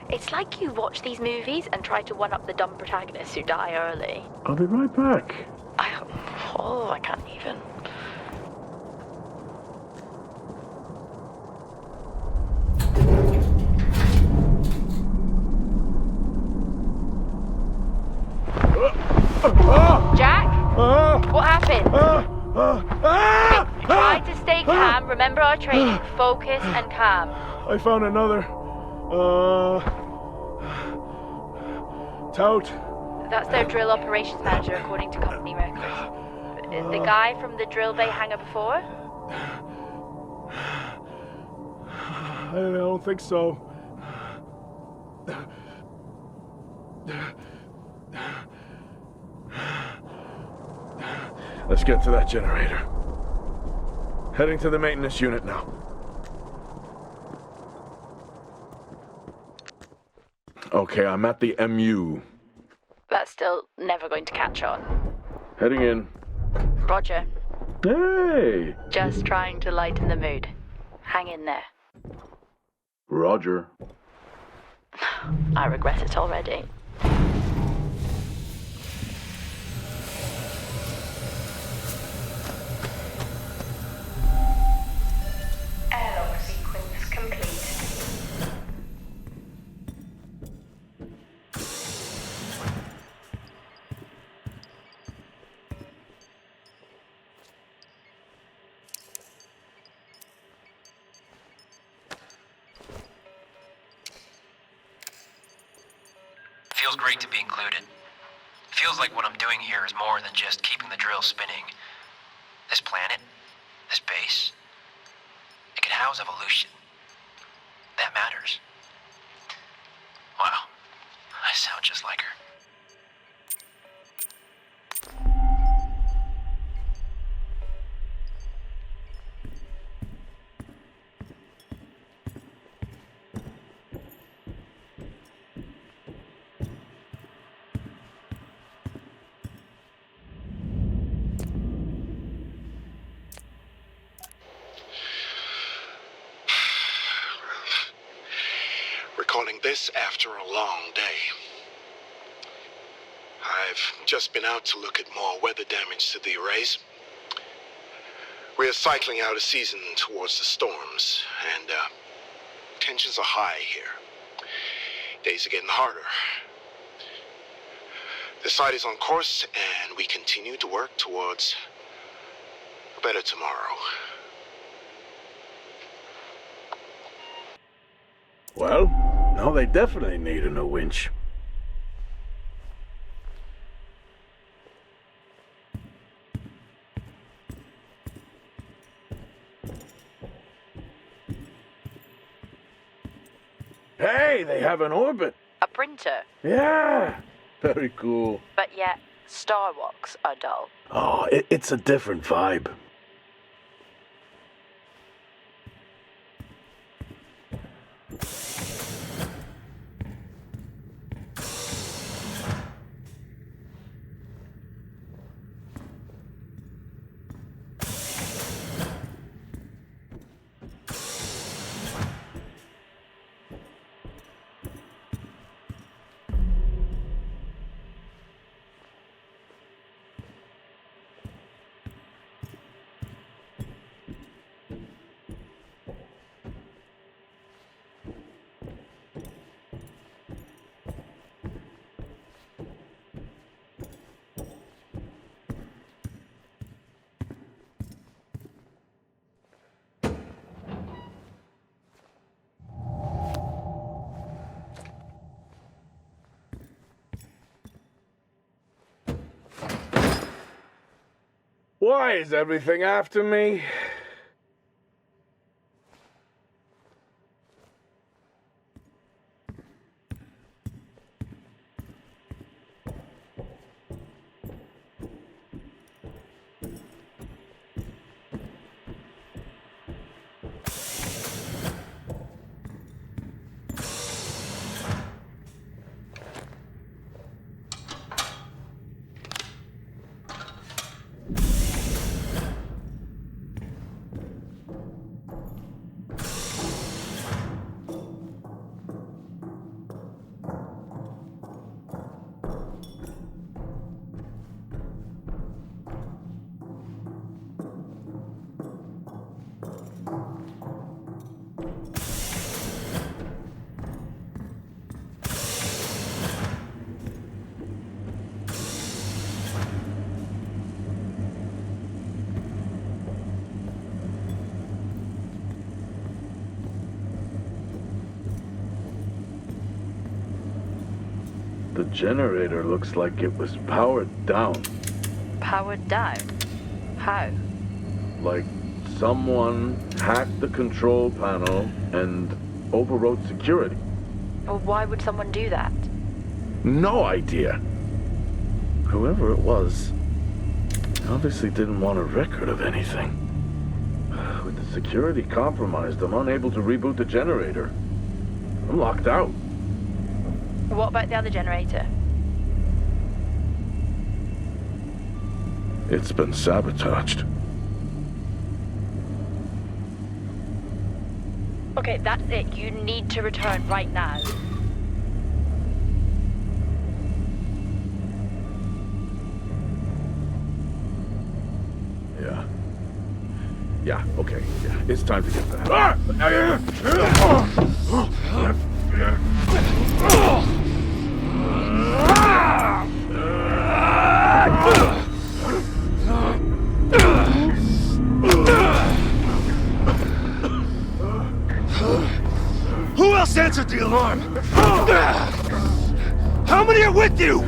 It's like you watch these movies and try to one-up the dumb protagonists who die early. I'll be right back. I can't even. Jack? What happened? Okay, try to stay calm. Remember our training. Focus and calm. I found another, tout. That's their drill operations manager, according to company records. The guy from the drill bay hangar before? I don't think so. Let's get to that generator. Heading to the maintenance unit now. Okay, I'm at the MU. That's still never going to catch on. Heading in. Roger. Hey! Just trying to lighten the mood. Hang in there. Roger. I regret it already. Airlock sequence complete. Feels great to be included. Feels like what I'm doing here is more than just keeping the drill spinning. This planet, this base, it could house evolution. That matters. Wow, I sound just like her. Recording this after a long day. I've just been out to look at more weather damage to the arrays. We're cycling out of season towards the storms, and tensions are high here. Days are getting harder. The site is on course, and we continue to work towards a better tomorrow. Well, now they definitely need a new winch. Hey, they have an orbit. A printer, Yeah, very cool. but yet Star walks are dull. Oh, it's a different vibe. Why is everything after me? The generator looks like it was powered down. Powered down? How? Like someone hacked the control panel and overrode security. Well, why would someone do that? No idea. Whoever it was obviously didn't want a record of anything. With the security compromised, I'm unable to reboot the generator. I'm locked out. What about the other generator? It's been sabotaged. Okay, that's it. You need to return right now. Yeah, okay. Yeah, it's time to get that. Who else answered the alarm? How many are with you?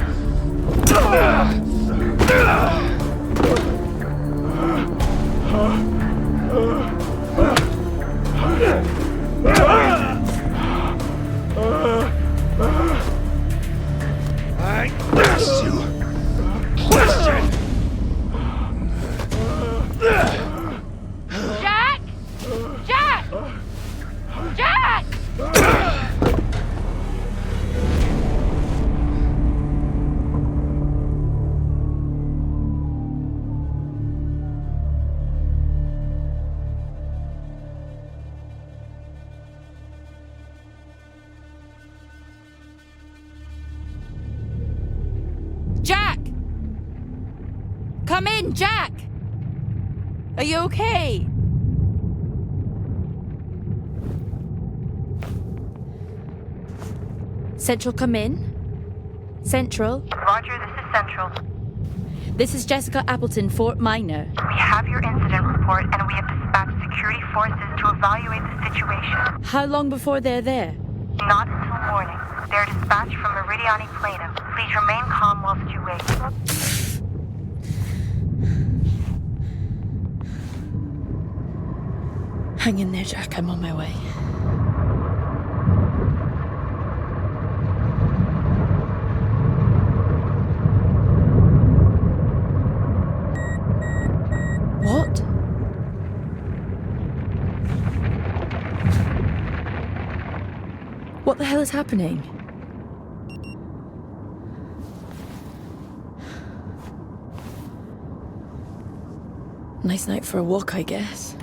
I asked you a question. Jack! Jack! Jack! Jack! Come in, Jack! Are you okay? Central, come in. Central. Roger, this is Central. This is Jessica Appleton, Fort Minor. We have your incident report and we have dispatched security forces to evaluate the situation. How long before they're there? Not until morning. They're dispatched from Meridiani Planum. Please remain calm whilst you wait. Hang in there, Jack. I'm on my way. What the hell is happening? Nice night for a walk, I guess.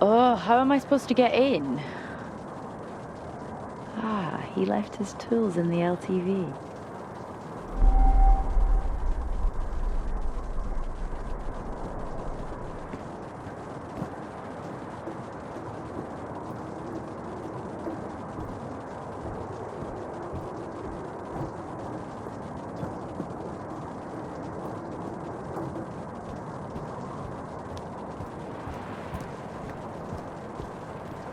Oh, how am I supposed to get in? Ah, he left his tools in the LTV.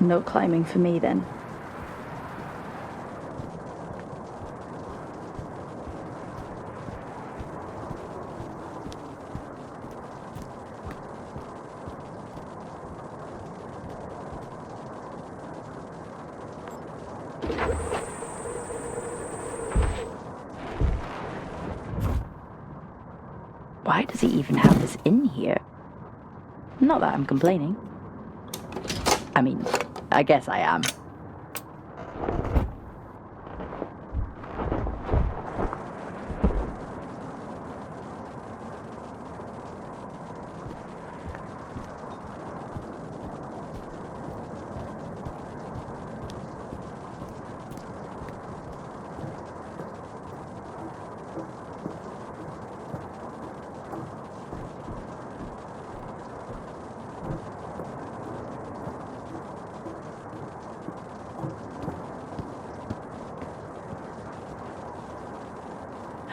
No climbing for me then. Why does he even have this in here? Not that I'm complaining. I mean, I guess I am.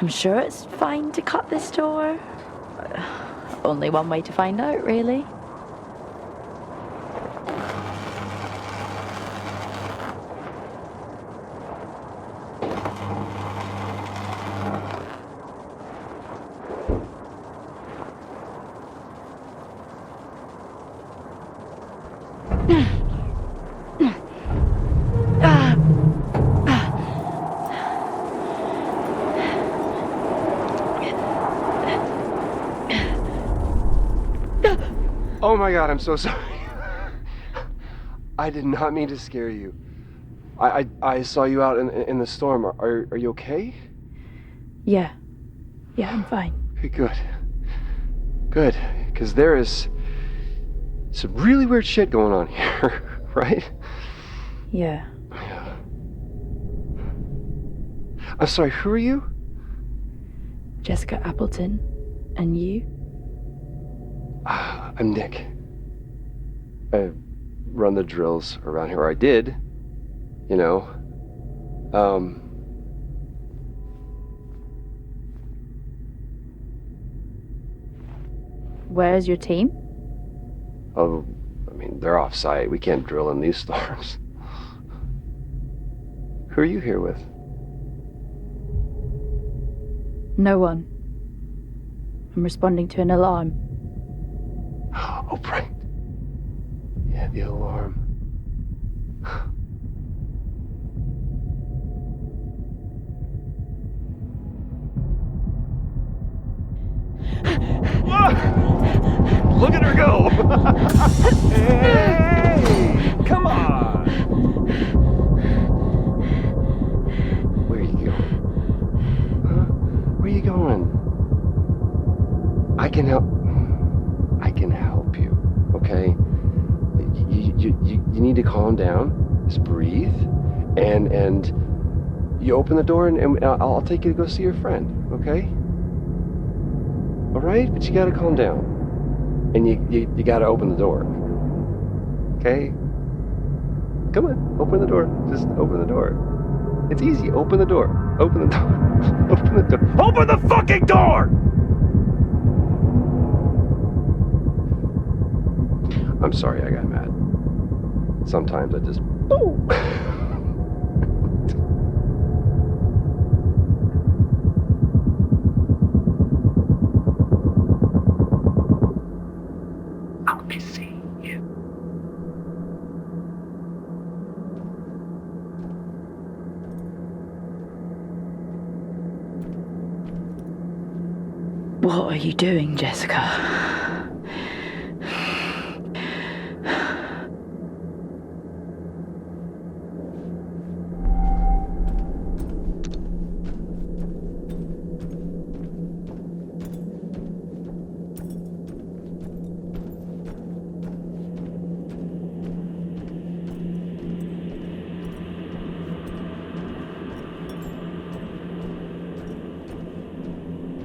I'm sure it's fine to cut this door. Only one way to find out, really. Oh my God, I'm so sorry. I did not mean to scare you. I saw you out in the storm. Are you okay? Yeah, I'm fine. Okay, good. Good, because there is some really weird shit going on here, right? Yeah. I'm sorry, who are you? Jessica Appleton. And you? I'm Nick. I run the drills around here, or I did, you know. Where's your team? Oh, I mean, they're off-site. We can't drill in these storms. Who are you here with? No one. I'm responding to an alarm. Oh, right. Yeah, the alarm. Look at her go! Hey! Come on! Where are you going? Huh? Where are you going? I can help you, okay? You need to calm down, just breathe, and you open the door and I'll take you to go see your friend, okay? All right? But you gotta calm down. And you gotta open the door. Okay? Come on, open the door. Just open the door. It's easy. Open the door. Open the door. Open the door. Open the fucking door! I'm sorry I got mad. Sometimes I just... I'll be seeing you. What are you doing, Jessica?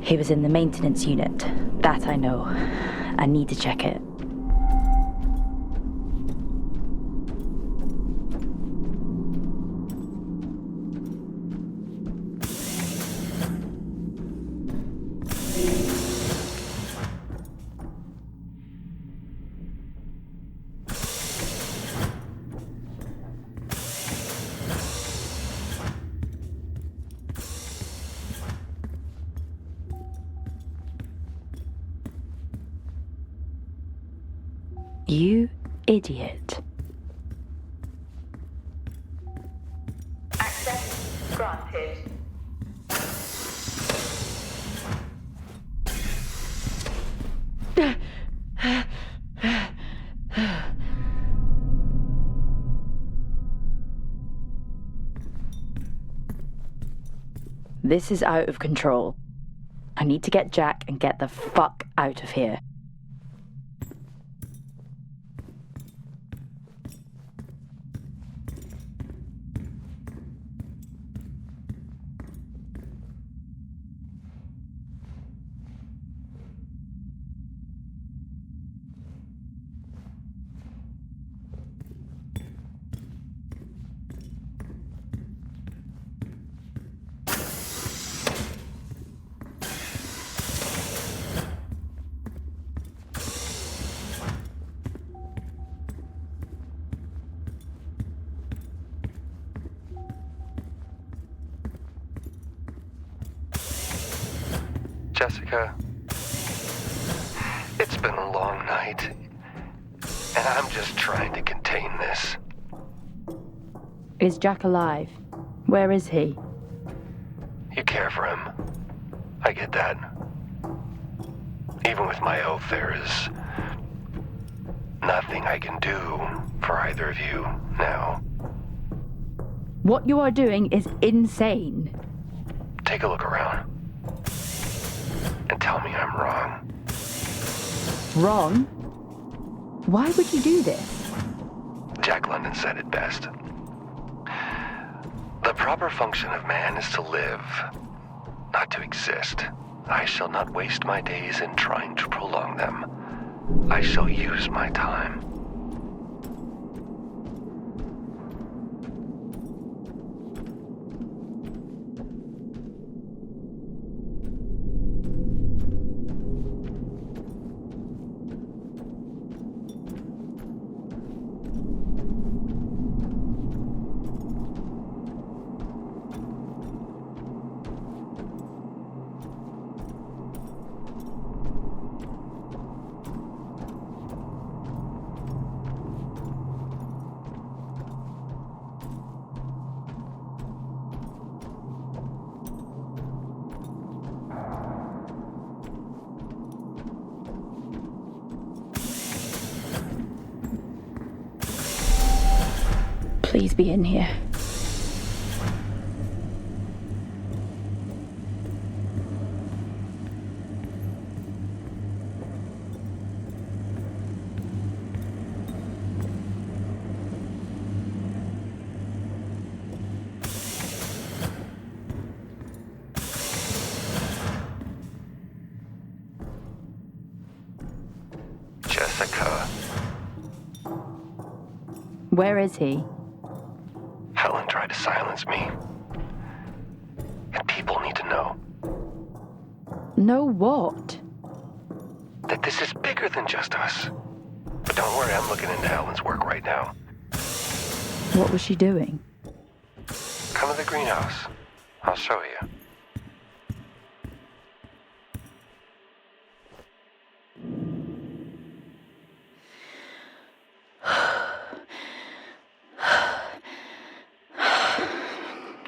He was in the maintenance unit. That I know. I need to check it. You idiot. Access granted. This is out of control. I need to get Jack and get the fuck out of here. Jessica, it's been a long night. And I'm just trying to contain this. Is Jack alive? Where is he? You care for him. I get that. Even with my oath, there is nothing I can do for either of you now. What you are doing is insane. Take a look around. And tell me I'm wrong. Wrong? Why would you do this? Jack London said it best. The proper function of man is to live, not to exist. I shall not waste my days in trying to prolong them. I shall use my time. Please be in here. Jessica. Where is he? Helen tried to silence me. And people need to know Know what? that this is bigger than just us. But don't worry, I'm looking into Helen's work right now. What was she doing? Come to the greenhouse. I'll show you.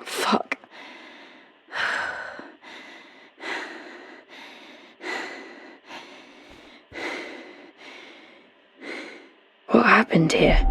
Fuck. What happened here?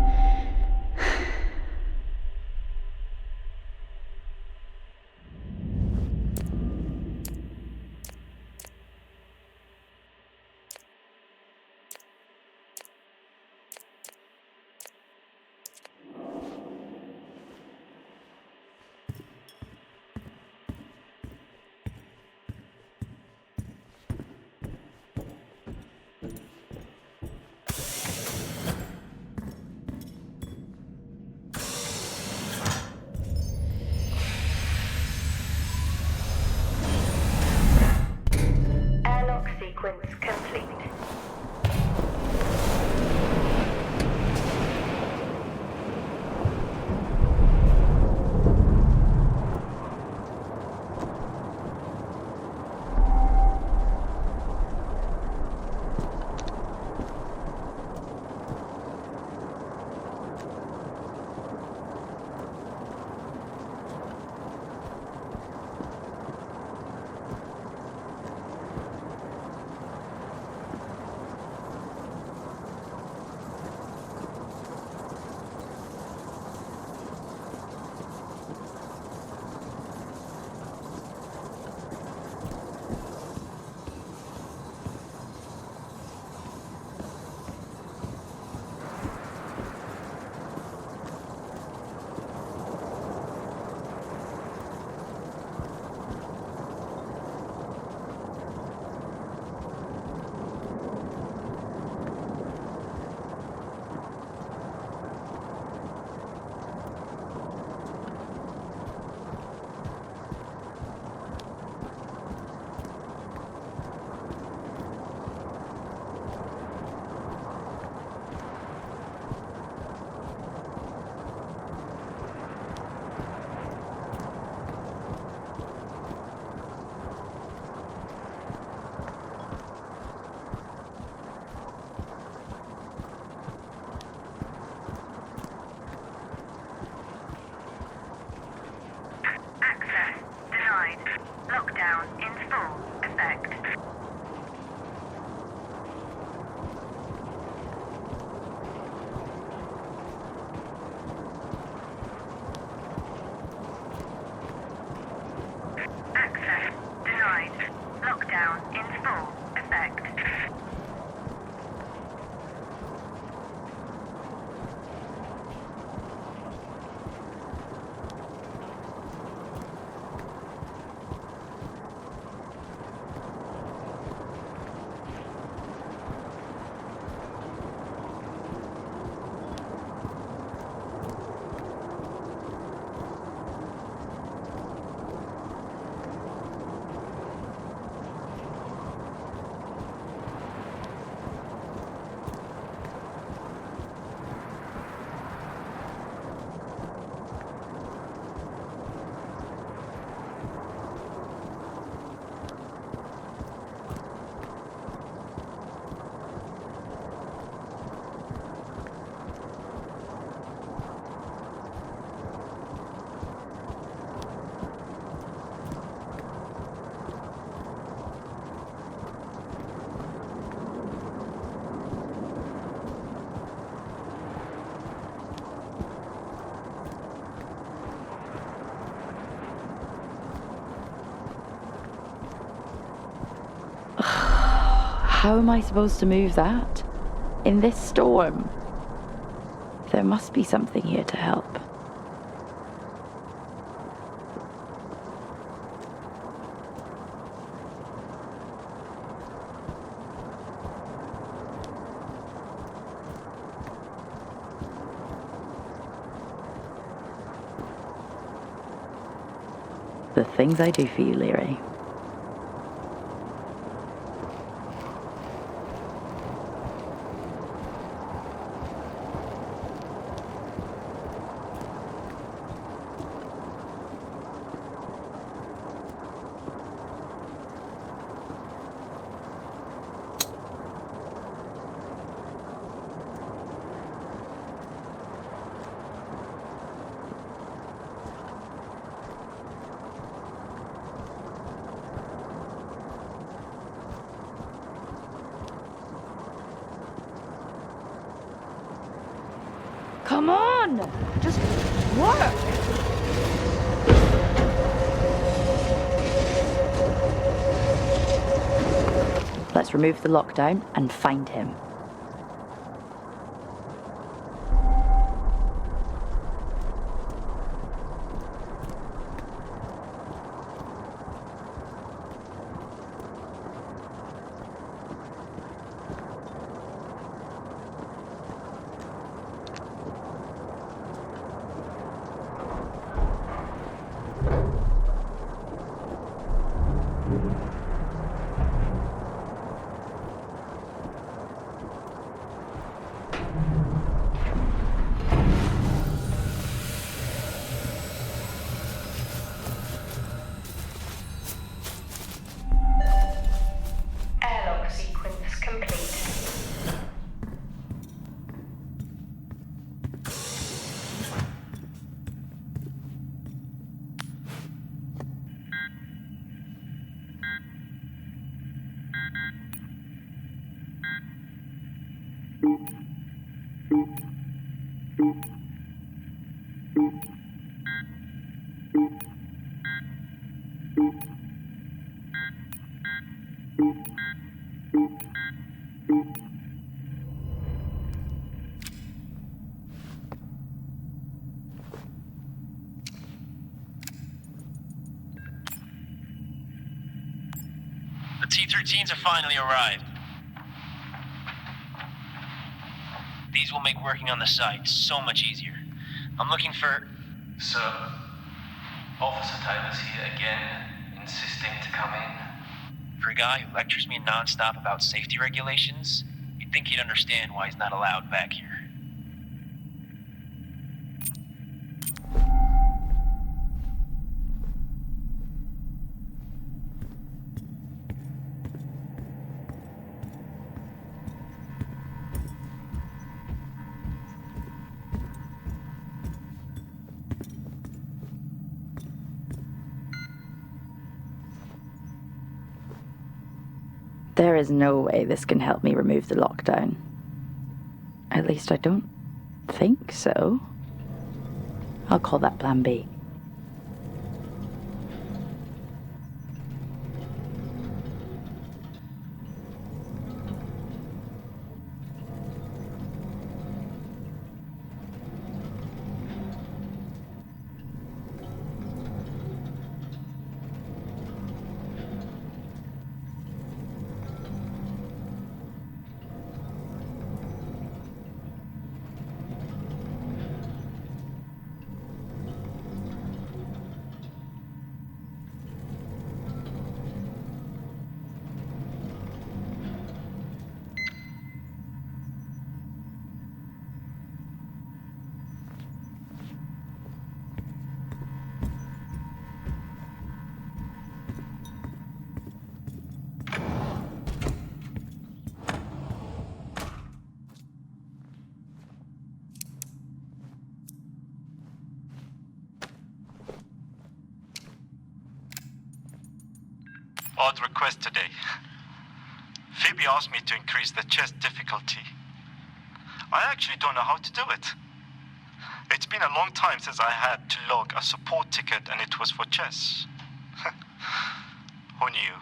Lockdown in full effect. Access denied. Lockdown in full effect. How am I supposed to move that? In this storm? There must be something here to help. The things I do for you, Leary. Come on! Just work! Let's remove the lockdown and find him. Airlock sequence complete. The T-13s have finally arrived. These will make working on the site so much easier. I'm looking for... Sir, Officer Taylor's here again, insisting to come in. For a guy who lectures me non-stop about safety regulations, you'd think he'd understand why he's not allowed back here. There is no way this can help me remove the lockdown. At least I don't think so. I'll call that Plan B. Odd request today. Phoebe asked me to increase the chess difficulty. I actually don't know how to do it. It's been a long time since I had to log a support ticket and it was for chess. Who knew?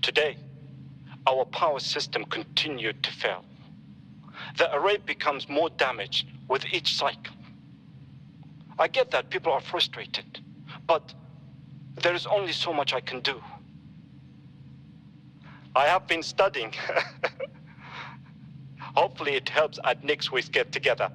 Today, our power system continued to fail. The array becomes more damaged with each cycle. I get that people are frustrated, but there is only so much I can do. I have been studying. Hopefully it helps at next week's get together.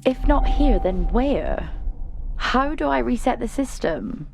If not here, then where? How do I reset the system?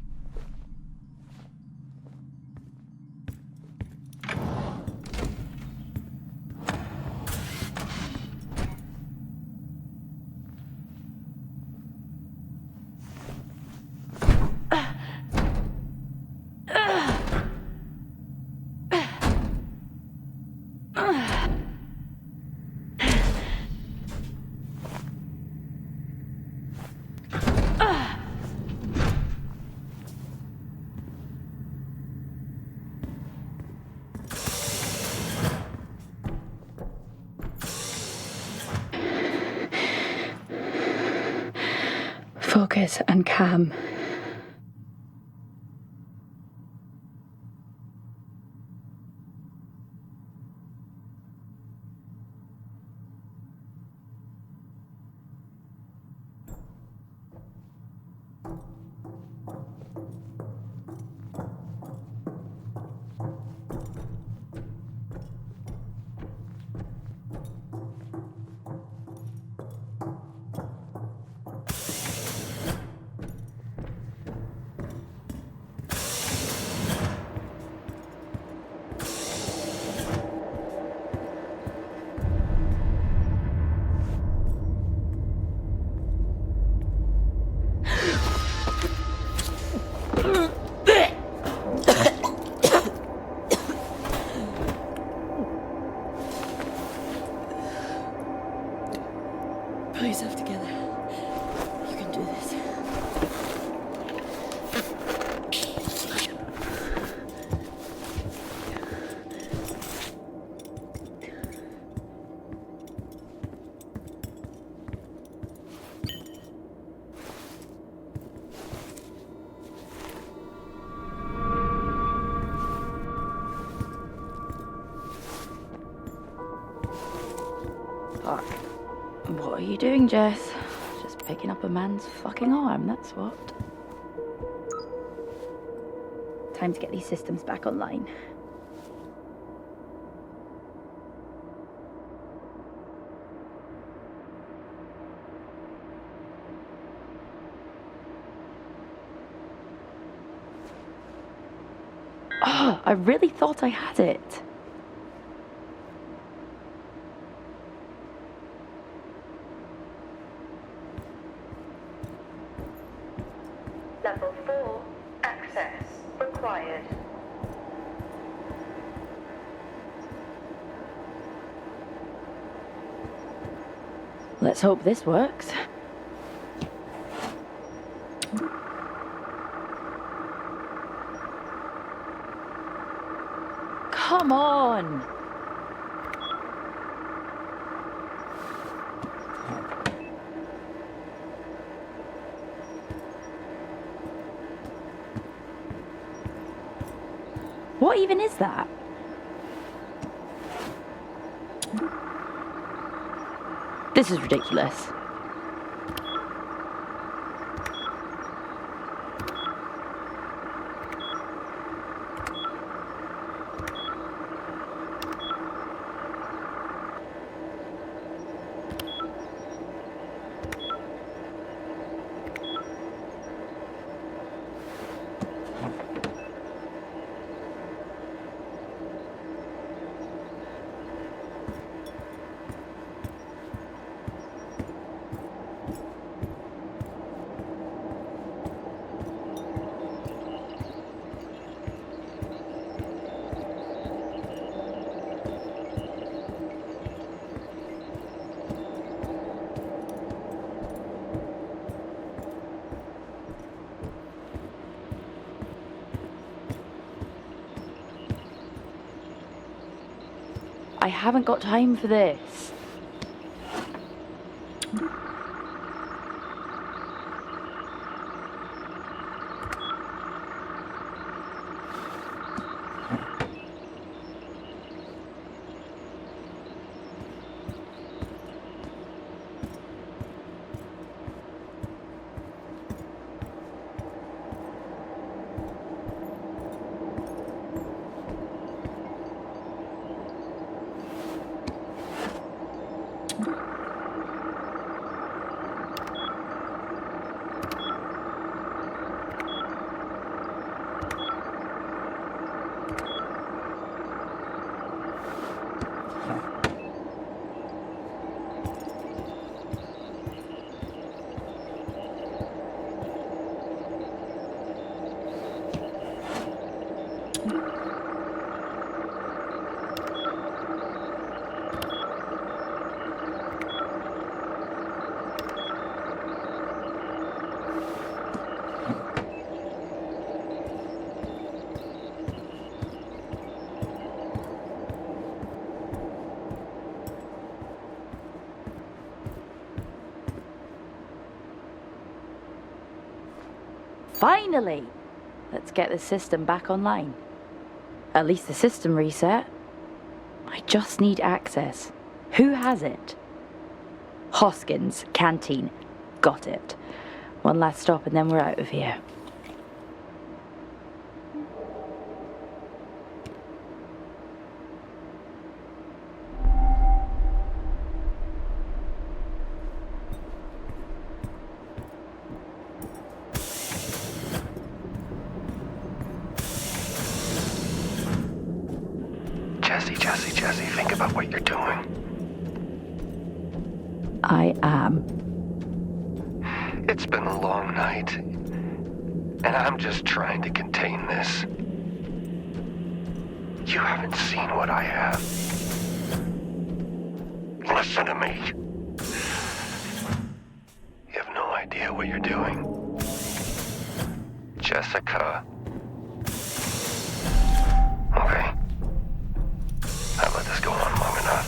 Focus and calm. Fuck. What are you doing, Jess? Just picking up a man's fucking arm, that's what. Time to get these systems back online. Oh, I really thought I had it. Level 4, access required. Let's hope this works. Come on! What even is that? This is ridiculous. I haven't got time for this. Finally! Let's get the system back online. At least the system reset. I just need access. Who has it? Hoskins, canteen. Got it. One last stop and then we're out of here. Jesse, think about what you're doing. I am. It's been a long night, and I'm just trying to contain this. You haven't seen what I have. Listen to me. You have no idea what you're doing. Jessica. Okay. I've let this go on long enough.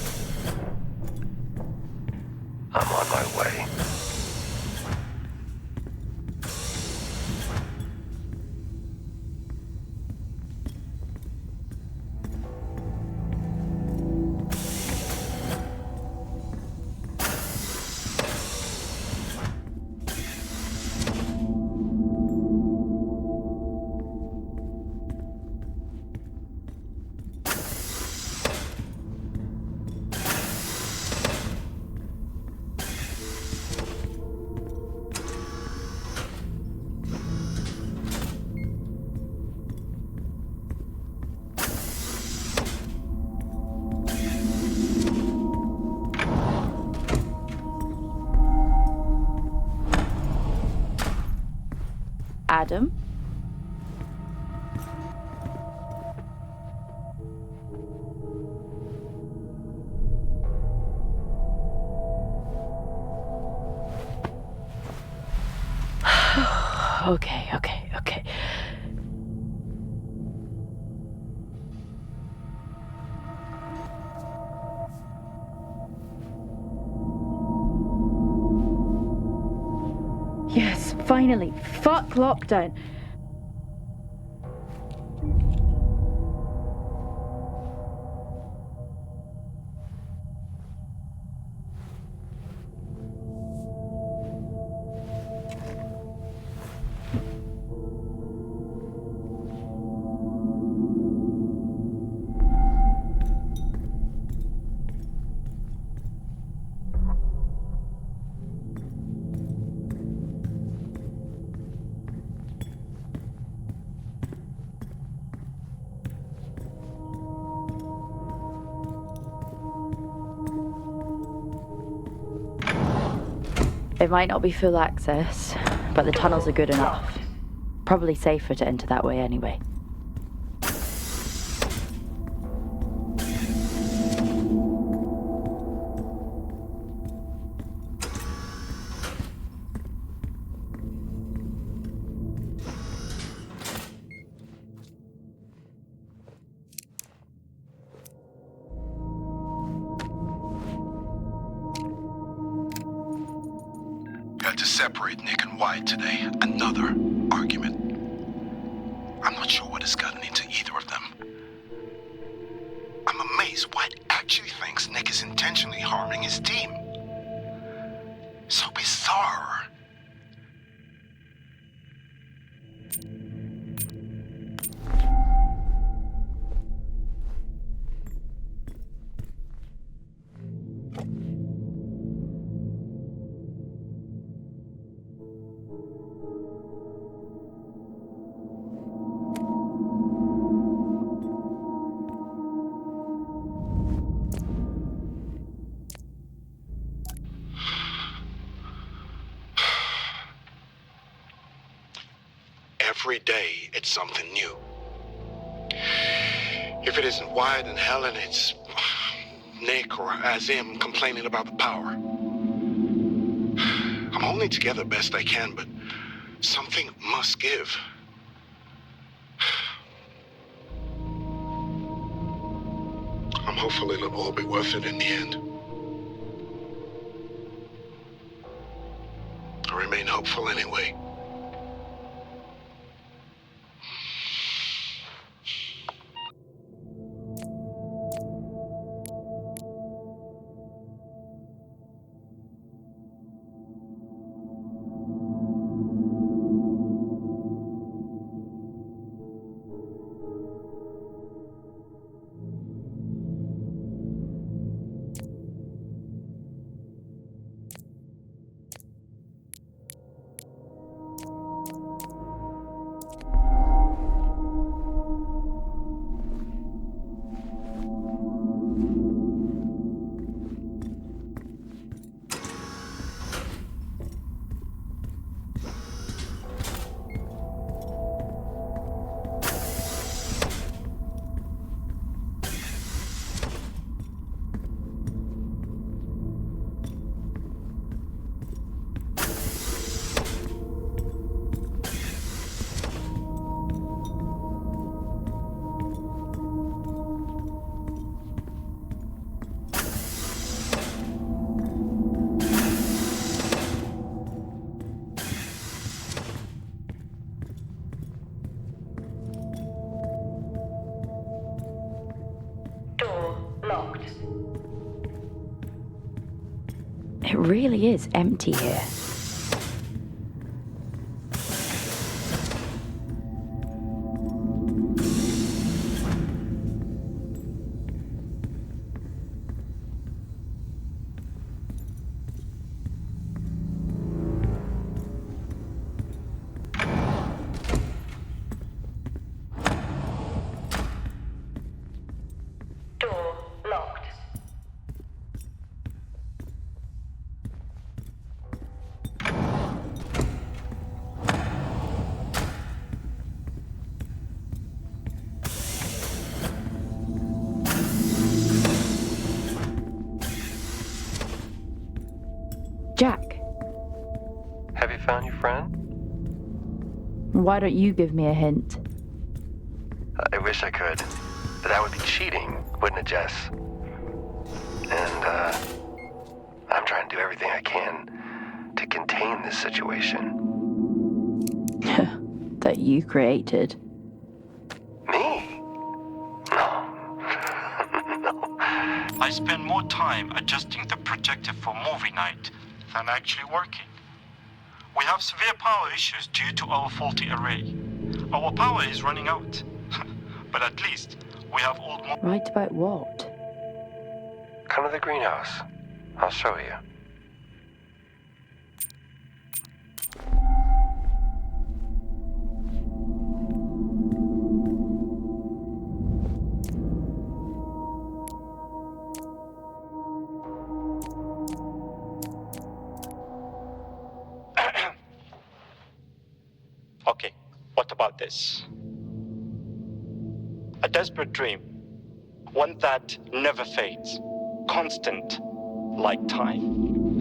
I'm on my way. madam. Okay. Yes, finally. Fuck lockdown. It might not be full access, but the tunnels are good enough. Probably safer to enter that way anyway. Had to separate Nick and Wyatt today. Another argument. I'm not sure what has gotten into either of them. I'm amazed Wyatt actually thinks Nick is intentionally harming his team. So bizarre. Every day, it's something new. If it isn't Wyatt and Helen, it's Nick or Azim complaining about the power. I'm holding together best I can, but something must give. I'm hopeful it'll all be worth it in the end. I remain hopeful anyway. It really is empty here. Jack, Have you found your friend? why don't you give me a hint? I wish I could. But that would be cheating, wouldn't it, Jess? And, I'm trying to do everything I can to contain this situation. That you created. Me? No. No. I spend more time adjusting the projector for movie night than actually working. We have severe power issues due to our faulty array. Our power is running out. But at least we have old... Right about what? Come to the greenhouse. I'll show you. Okay, what about this? A desperate dream. One that never fades. Constant. Like time.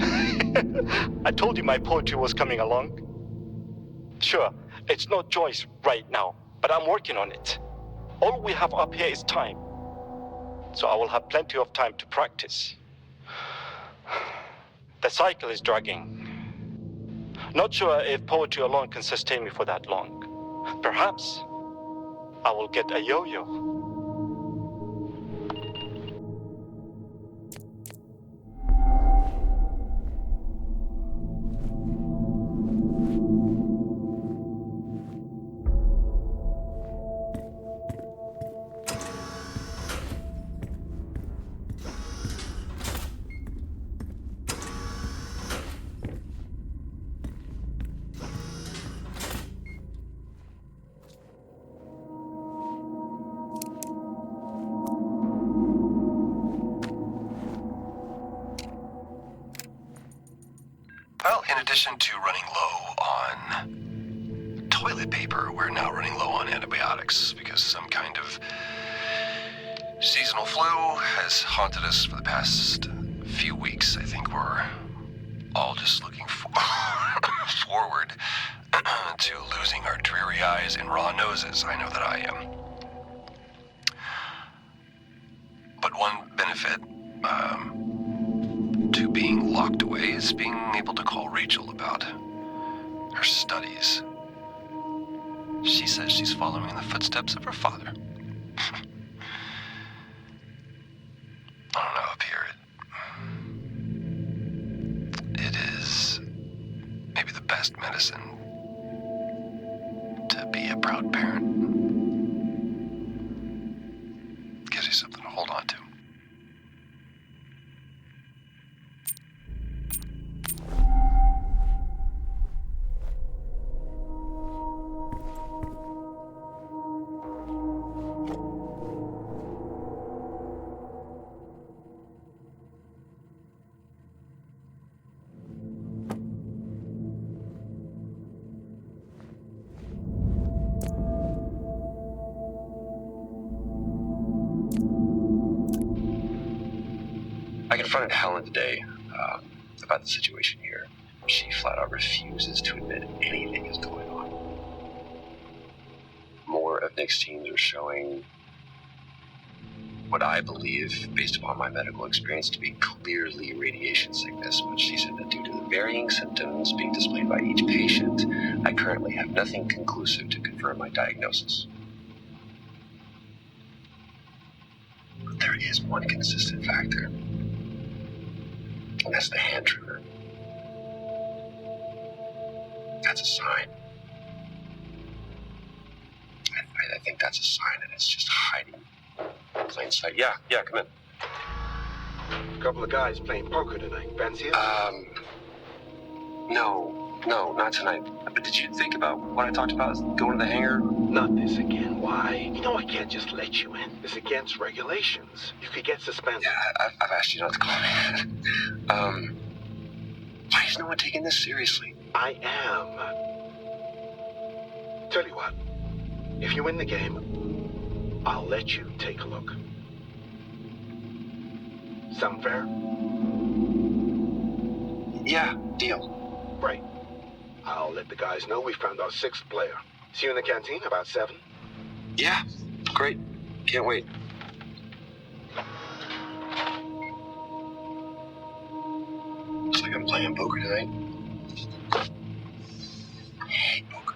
I told you my poetry was coming along. Sure, it's not Joyce right now, but I'm working on it. All we have up here is time. So I will have plenty of time to practice. The cycle is dragging. Not sure if poetry alone can sustain me for that long. Perhaps I will get a yo-yo. Well, in addition to running low on toilet paper, we're now running low on antibiotics because some kind of seasonal flu has haunted us for the past few weeks. I think we're all just looking forward to losing our dreary eyes and raw noses. I know that I am. But one benefit to being locked away is being able to call Rachel about her studies. She says she's following in the footsteps of her father. I don't know, up here it is maybe the best medicine to be a proud parent. Gives you something to hold on to. I confronted Helen today about the situation here. She flat out refuses to admit anything is going on. More of Nick's teams are showing what I believe, based upon my medical experience, to be clearly radiation sickness, but she said that due to the varying symptoms being displayed by each patient, I currently have nothing conclusive to confirm my diagnosis. But there is one consistent factor, and that's the hand trigger. That's a sign. I think that's a sign that it's just hiding in plain sight. Yeah, come in. A couple of guys playing poker tonight. Fancy it? No, not tonight. But did you think about what I talked about, going to the hangar? Not this again. Why? You know I can't just let you in. It's against regulations. You could get suspended. Yeah, I've asked you not to call me. Why is no one taking this seriously? I am. Tell you what. If you win the game, I'll let you take a look. Yeah, deal. Great. I'll let the guys know we found our 6th player. See you in the canteen about 7. Yeah, great. Can't wait. Looks like I'm playing poker tonight. Poker.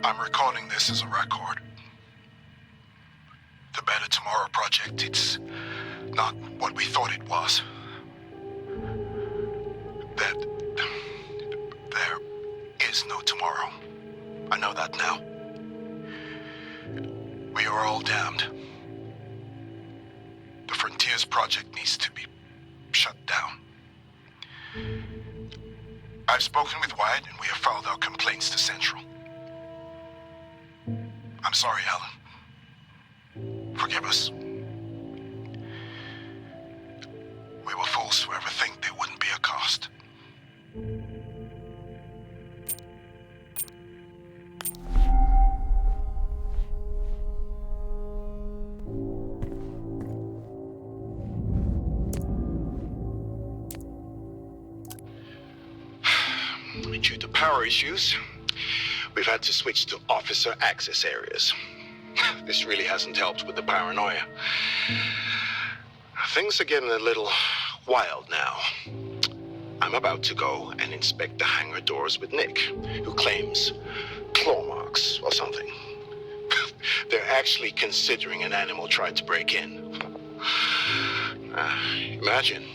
I'm recording this as a record. The Better Tomorrow project, it's not what we thought it was. There is no tomorrow. I know that now. We are all damned. The Frontiers project needs to be shut down. I've spoken with Wyatt and we have filed our complaints to Central. I'm sorry, Alan. Forgive us. We were fools to ever think there wouldn't be a cost. Due to power issues, we've had to switch to officer access areas. This really hasn't helped with the paranoia. Things are getting a little wild now. I'm about to go and inspect the hangar doors with Nick, who claims claw marks or something. They're actually considering an animal tried to break in. Imagine.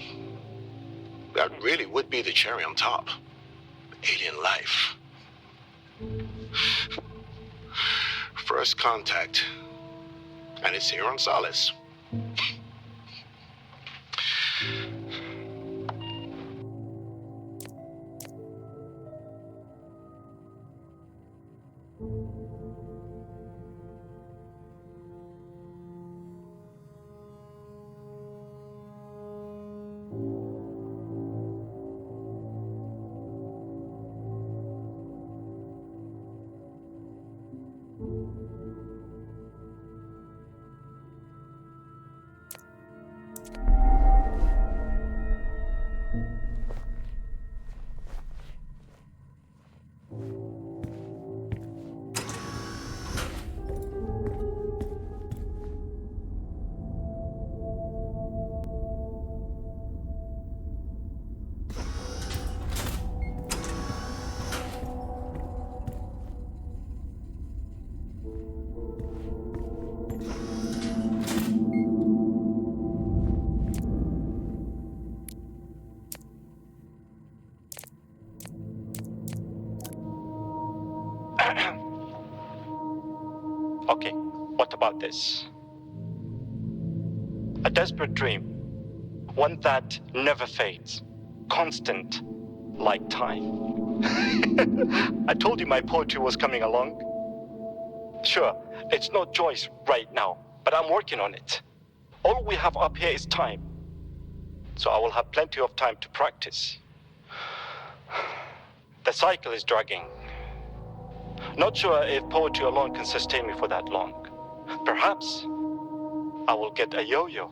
That really would be the cherry on top. Alien life. First contact. And it's here on Solis. Okay, what about this? A desperate dream. One that never fades. Constant, like time. I told you my poetry was coming along. Sure, it's not Joyce right now, but I'm working on it. All we have up here is time. So I will have plenty of time to practice. The cycle is dragging. Not sure if poetry alone can sustain me for that long. Perhaps I will get a yo-yo.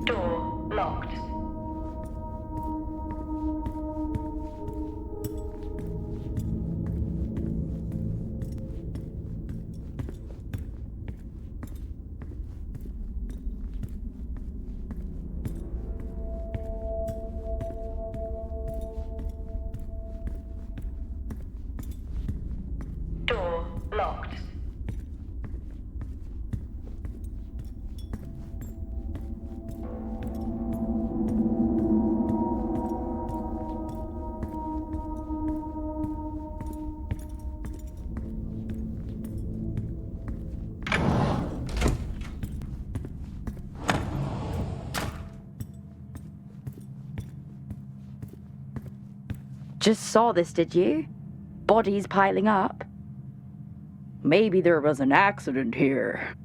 Door locked. Door locked. Just saw this, did you? Bodies piling up. Maybe there was an accident here.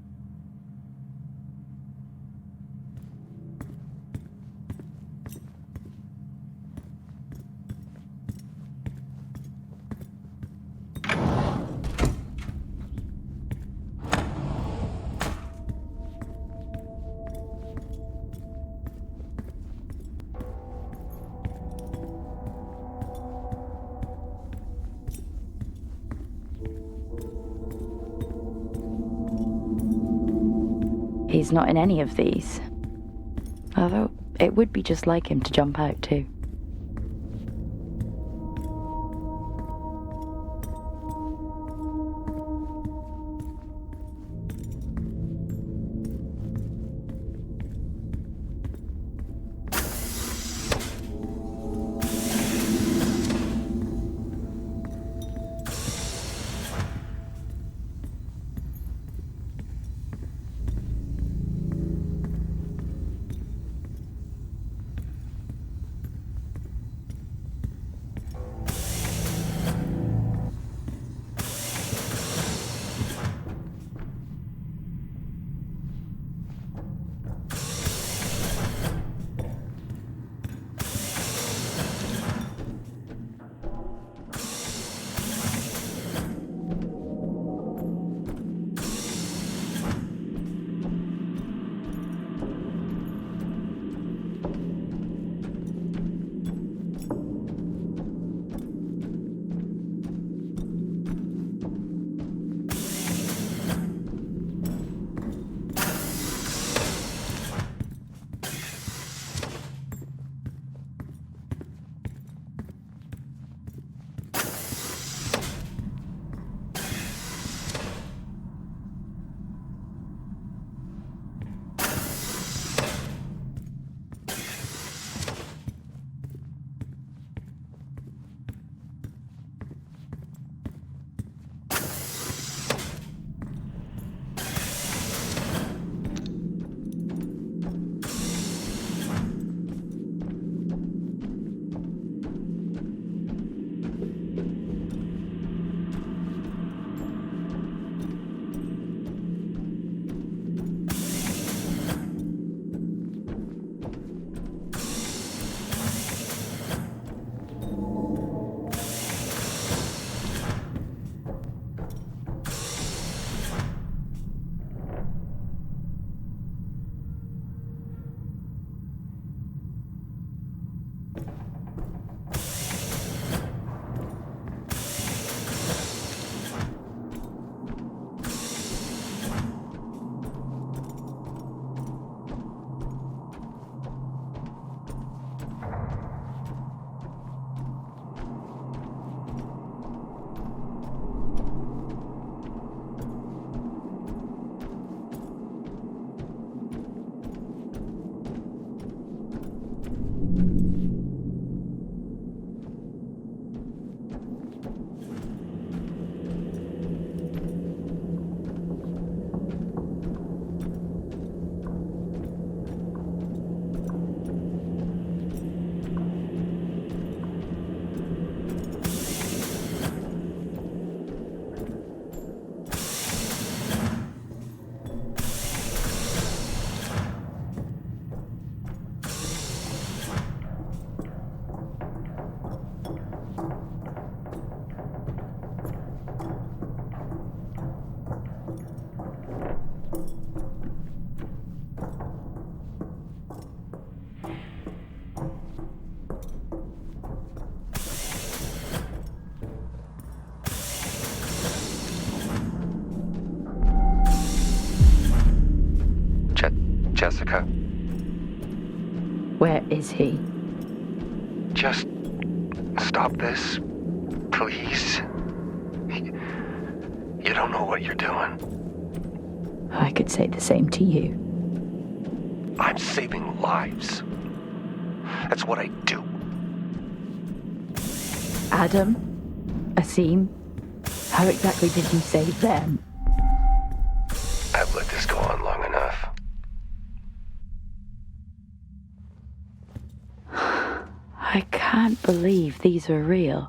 He's not in any of these. Although, it would be just like him to jump out too. Okay. Where is he? Just stop this, please. You don't know what you're doing. I could say the same to you. I'm saving lives. That's what I do. Adam? Asim? How exactly did you save them? I've let this go on long enough. I can't believe these are real.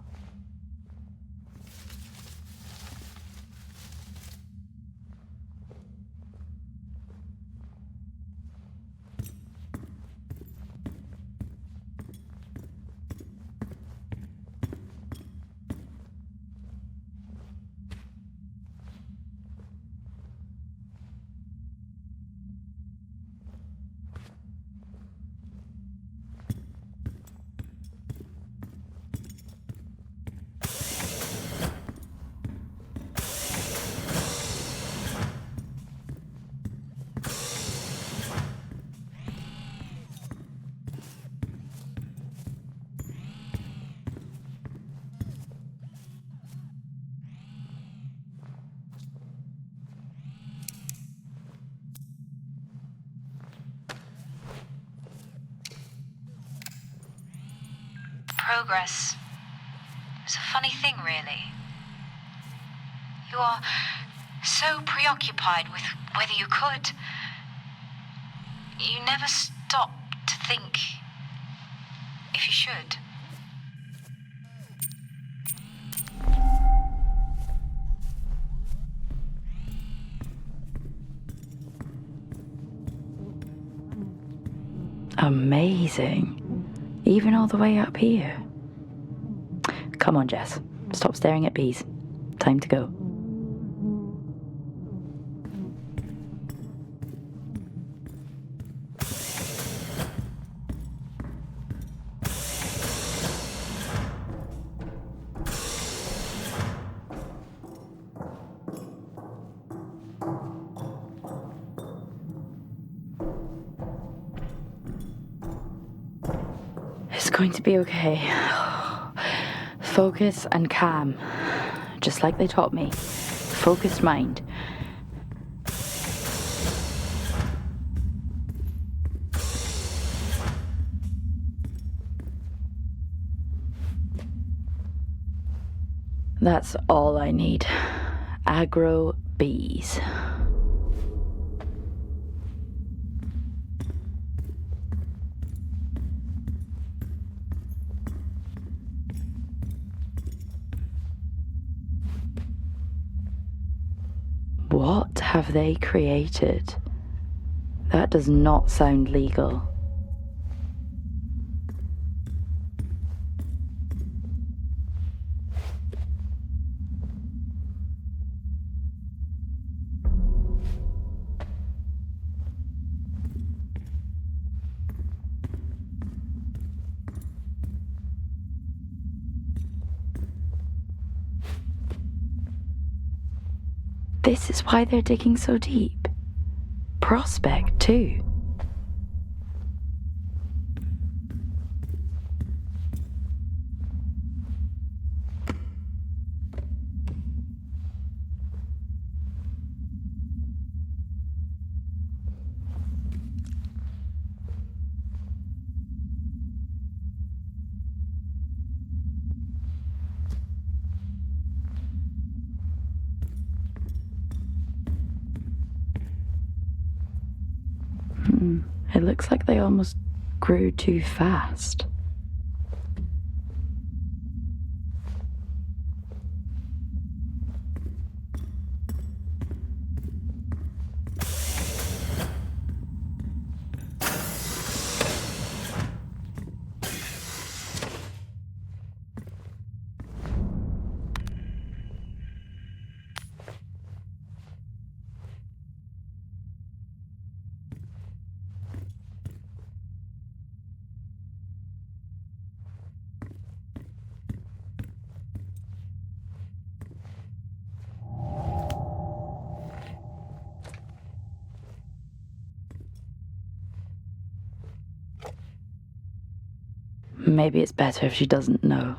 Progress is a funny thing, really. You are so preoccupied with whether you could. You never stop to think if you should. Amazing. Even all the way up here. Come on, Jess. Stop staring at bees. Time to go. It's going to be okay. Focus and calm. Just like they taught me. Focused mind. That's all I need. Aggro bees. What have they created? That does not sound legal. This is why they're digging so deep. Prospect, too. It looks like they almost grew too fast. Maybe it's better if she doesn't know.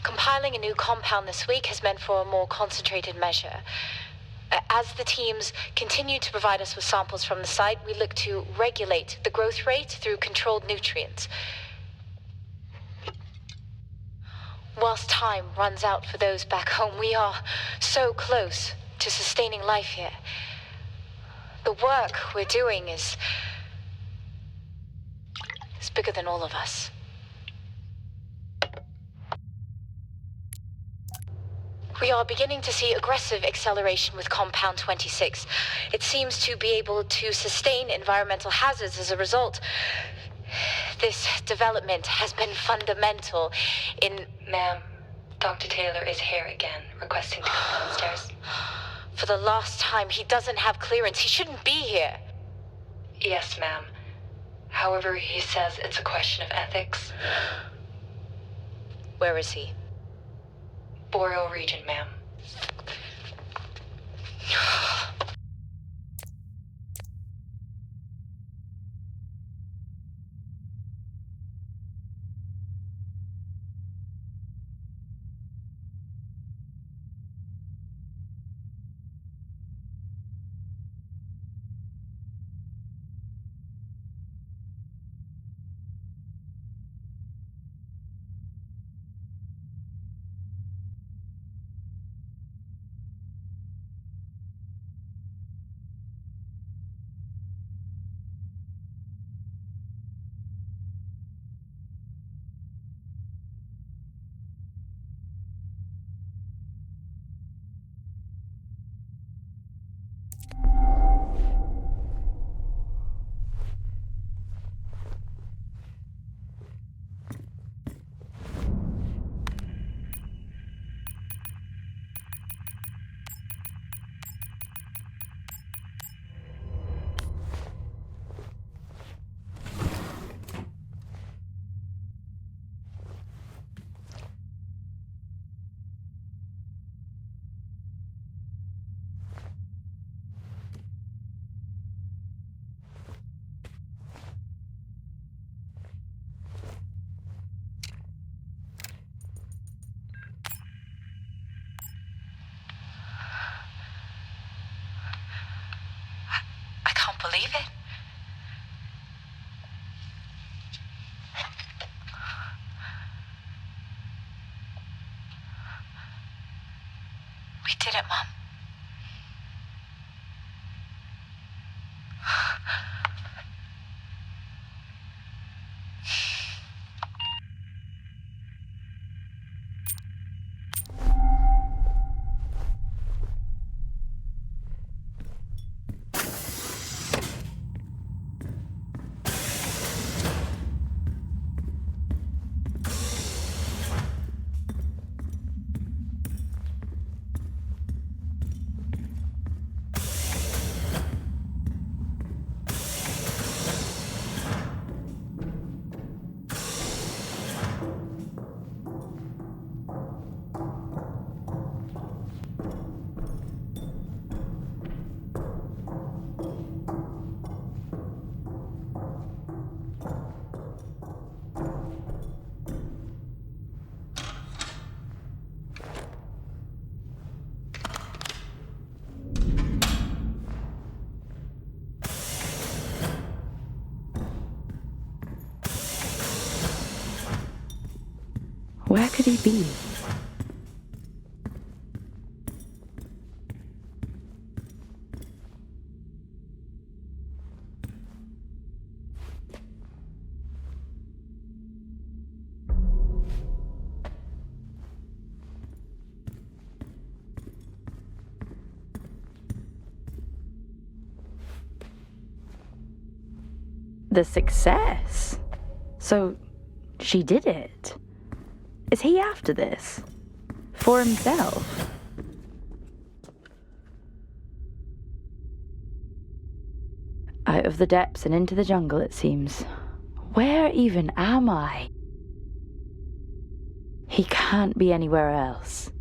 Compiling a new compound this week has meant for a more concentrated measure. As the teams continue to provide us with samples from the site, we look to regulate the growth rate through controlled nutrients. Whilst time runs out for those back home, we are so close to sustaining life here. The work we're doing is bigger than all of us. We are beginning to see aggressive acceleration with Compound 26. It seems to be able to sustain environmental hazards as a result. This development has been fundamental in... Ma'am, Dr. Taylor is here again, requesting to come downstairs. For the last time, he doesn't have clearance. He shouldn't be here. Yes, ma'am. However, he says it's a question of ethics. Where is he? Boreal region, ma'am. can't believe it. We did it, Mom. Where could he be? The success? So, she did it. Is he after this? For himself? Out of the depths and into the jungle, it seems. Where even am I? He can't be anywhere else.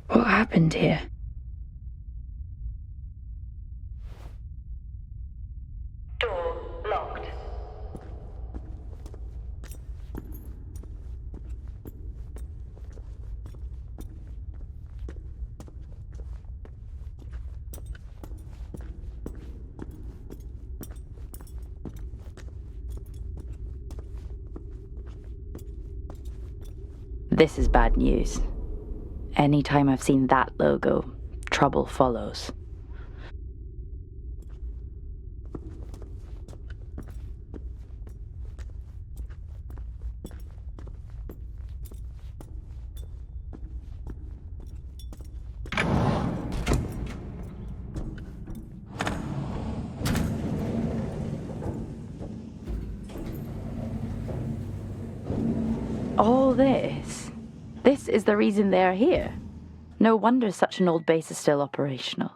What happened here? Door locked. This is bad news. Anytime I've seen that logo, trouble follows. All this? This is the reason they're here. No wonder such an old base is still operational.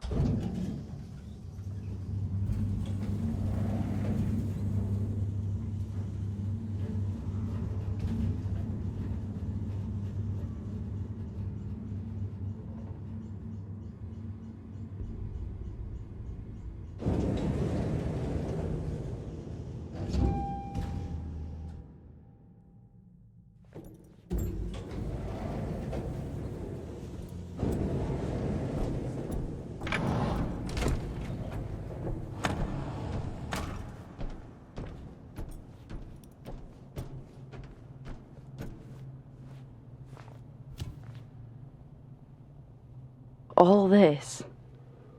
All this.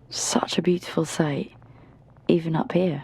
Such a beautiful sight, even up here.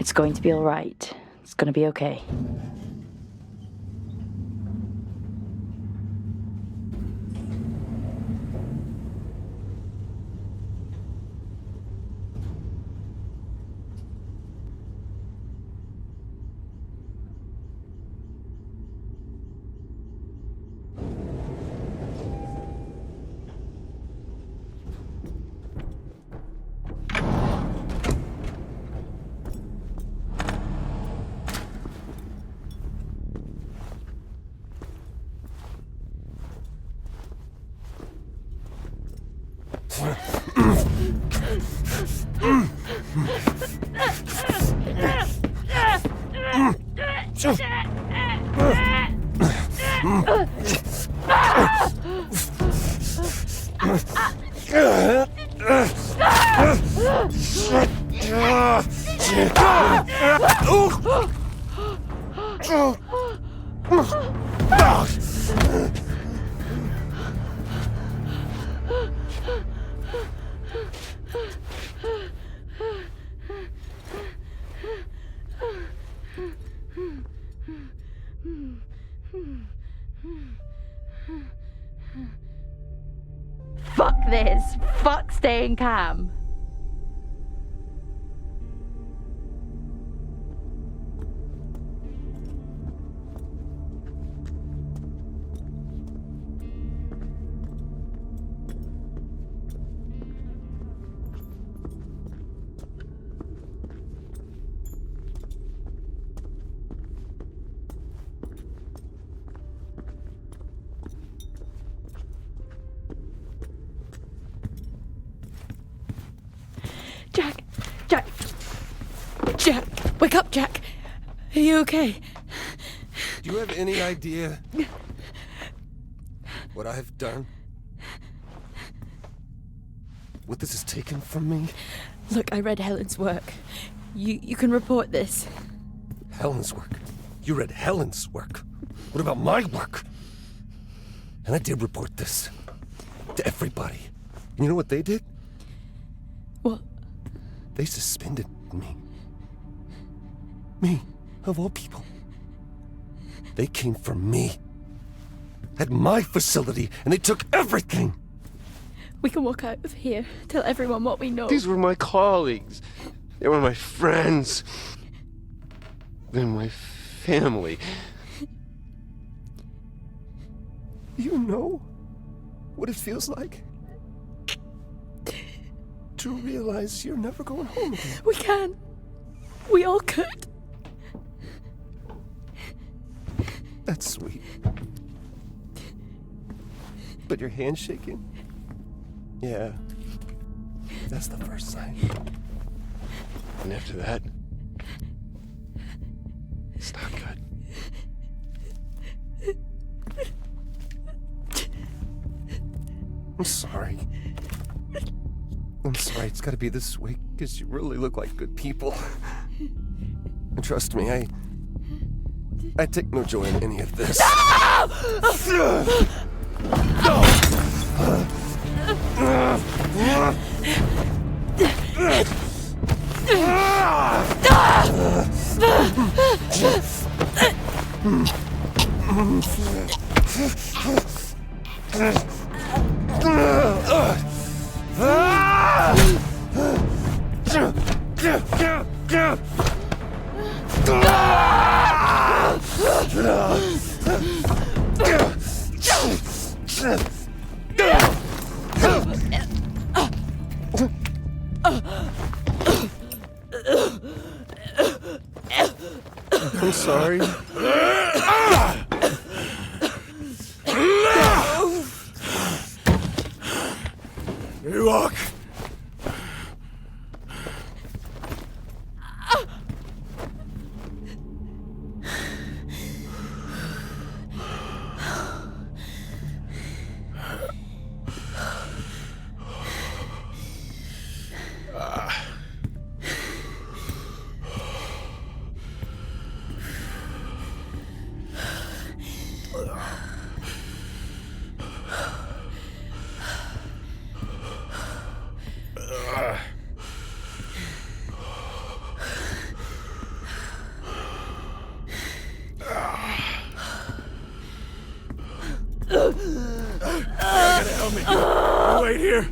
It's going to be all right. It's going to be okay. Fuck this. Fuck staying calm. Jack! Wake up, Jack! Are you okay? Do you have any idea what I've done? What this has taken from me? Look, I read Helen's work. You can report this. Helen's work? You read Helen's work? What about my work? And I did report this to everybody. And you know what they did? What? They suspended me. Me, of all people. They came for me. At my facility, and they took everything. We can walk out of here, tell everyone what we know. These were my colleagues. They were my friends. They're my family. You know what it feels like? To realize you're never going home again. We can. We all could. That's sweet. But your hand's shaking? Yeah. That's the first sign. And after that, it's not good. I'm sorry. I'm sorry it's gotta be this way, because you really look like good people. And trust me, I take no joy in any of this. I'm sorry. You walk. right here.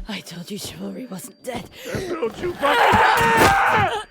I told you chivalry wasn't dead. Don't you fucking...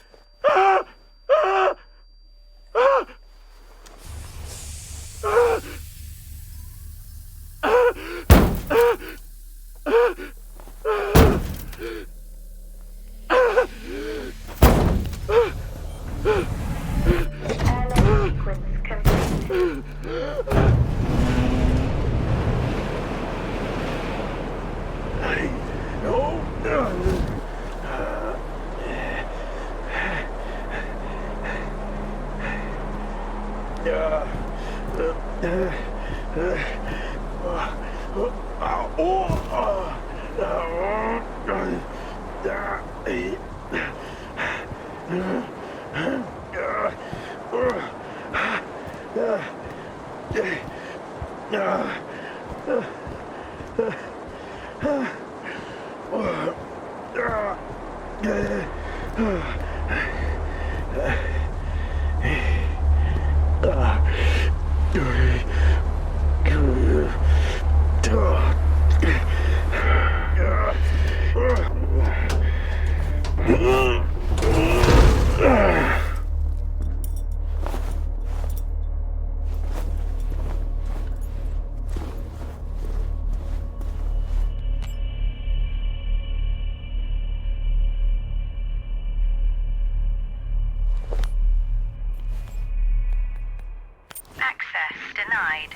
Access denied.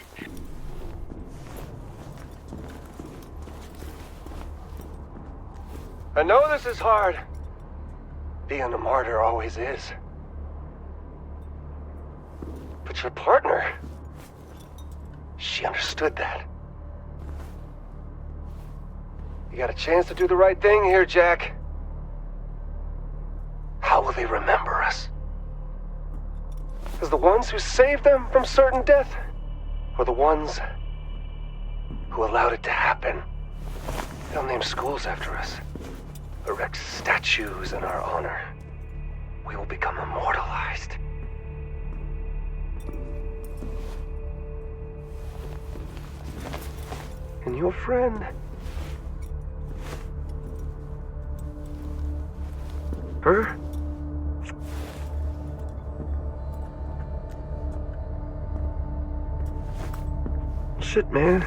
I know this is hard. Being a martyr always is. But your partner, she understood that. You got a chance to do the right thing here, Jack. How will they remember us? As the ones who saved them from certain death? Or the ones who allowed it to happen? They'll name schools after us. Erect statues in our honor. We will become immortalized. And your friend... her? Shit, man.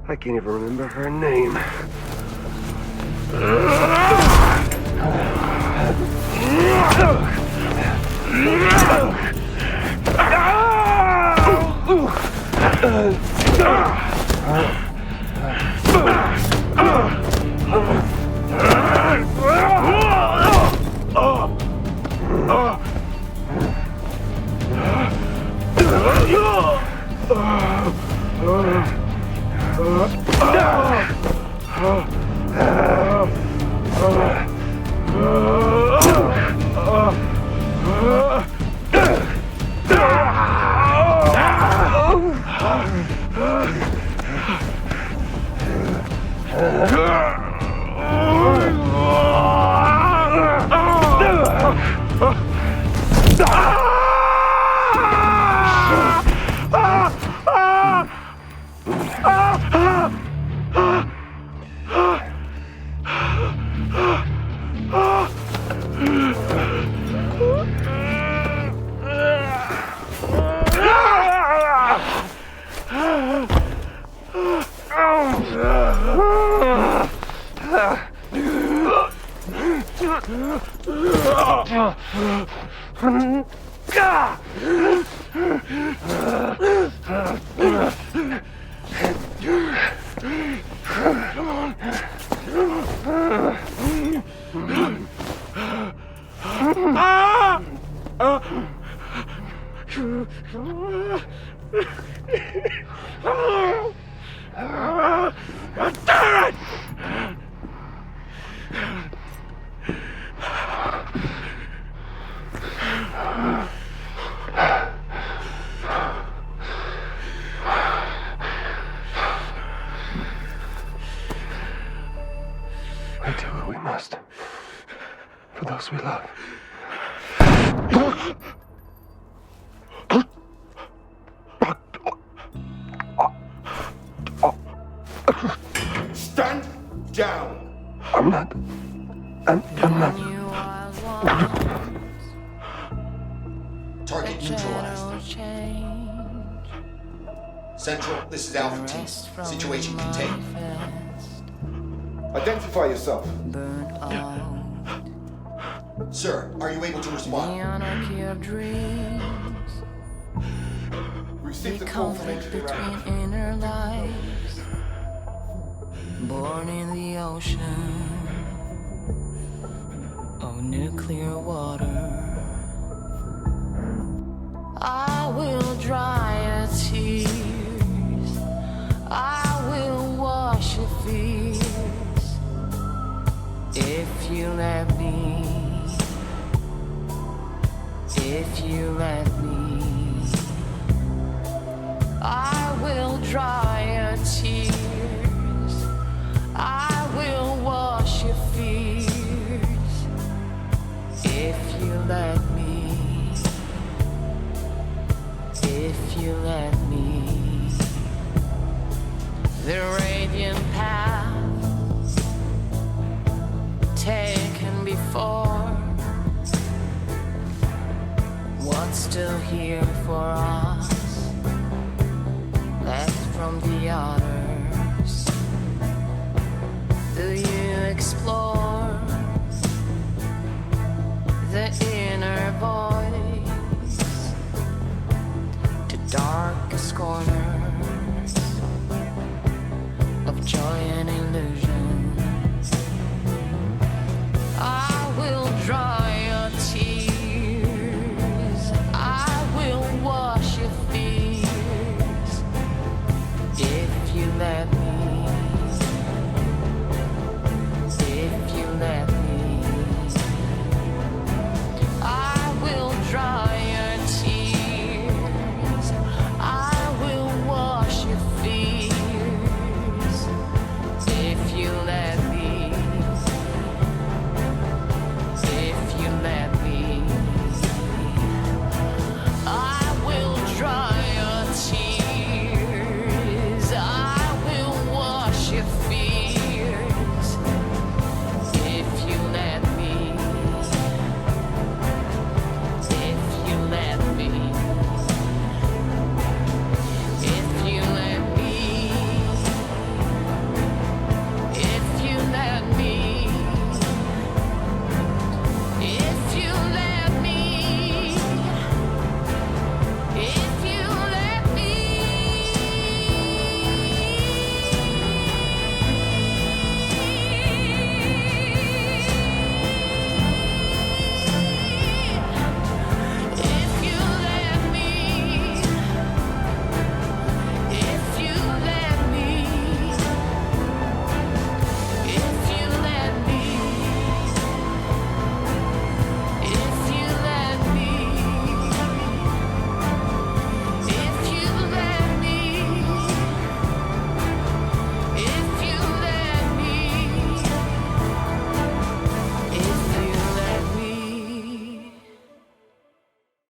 I can't even remember her name. We do what we must. For those we love. Stand down. I'm not. Target neutralized. Central, this is Alpha Team. Situation contained. Identify yourself. Sir, are you able to respond? Received a call from entry round. Inner lives, born in the ocean of nuclear water. I will dry your tears, I will wash your fears, if you let me, if you let me. I will dry your tears, I will wash your fears, if you let me, if you let me. The radiant path taken before, what's still here for us? Left from the others. Do you explore the inner voice, the darkest corners of joy and illusion? I will dry your tears, I will wash your feet, if you let me, if you let me. I will dry your tears, I will wash your fears, if you let me.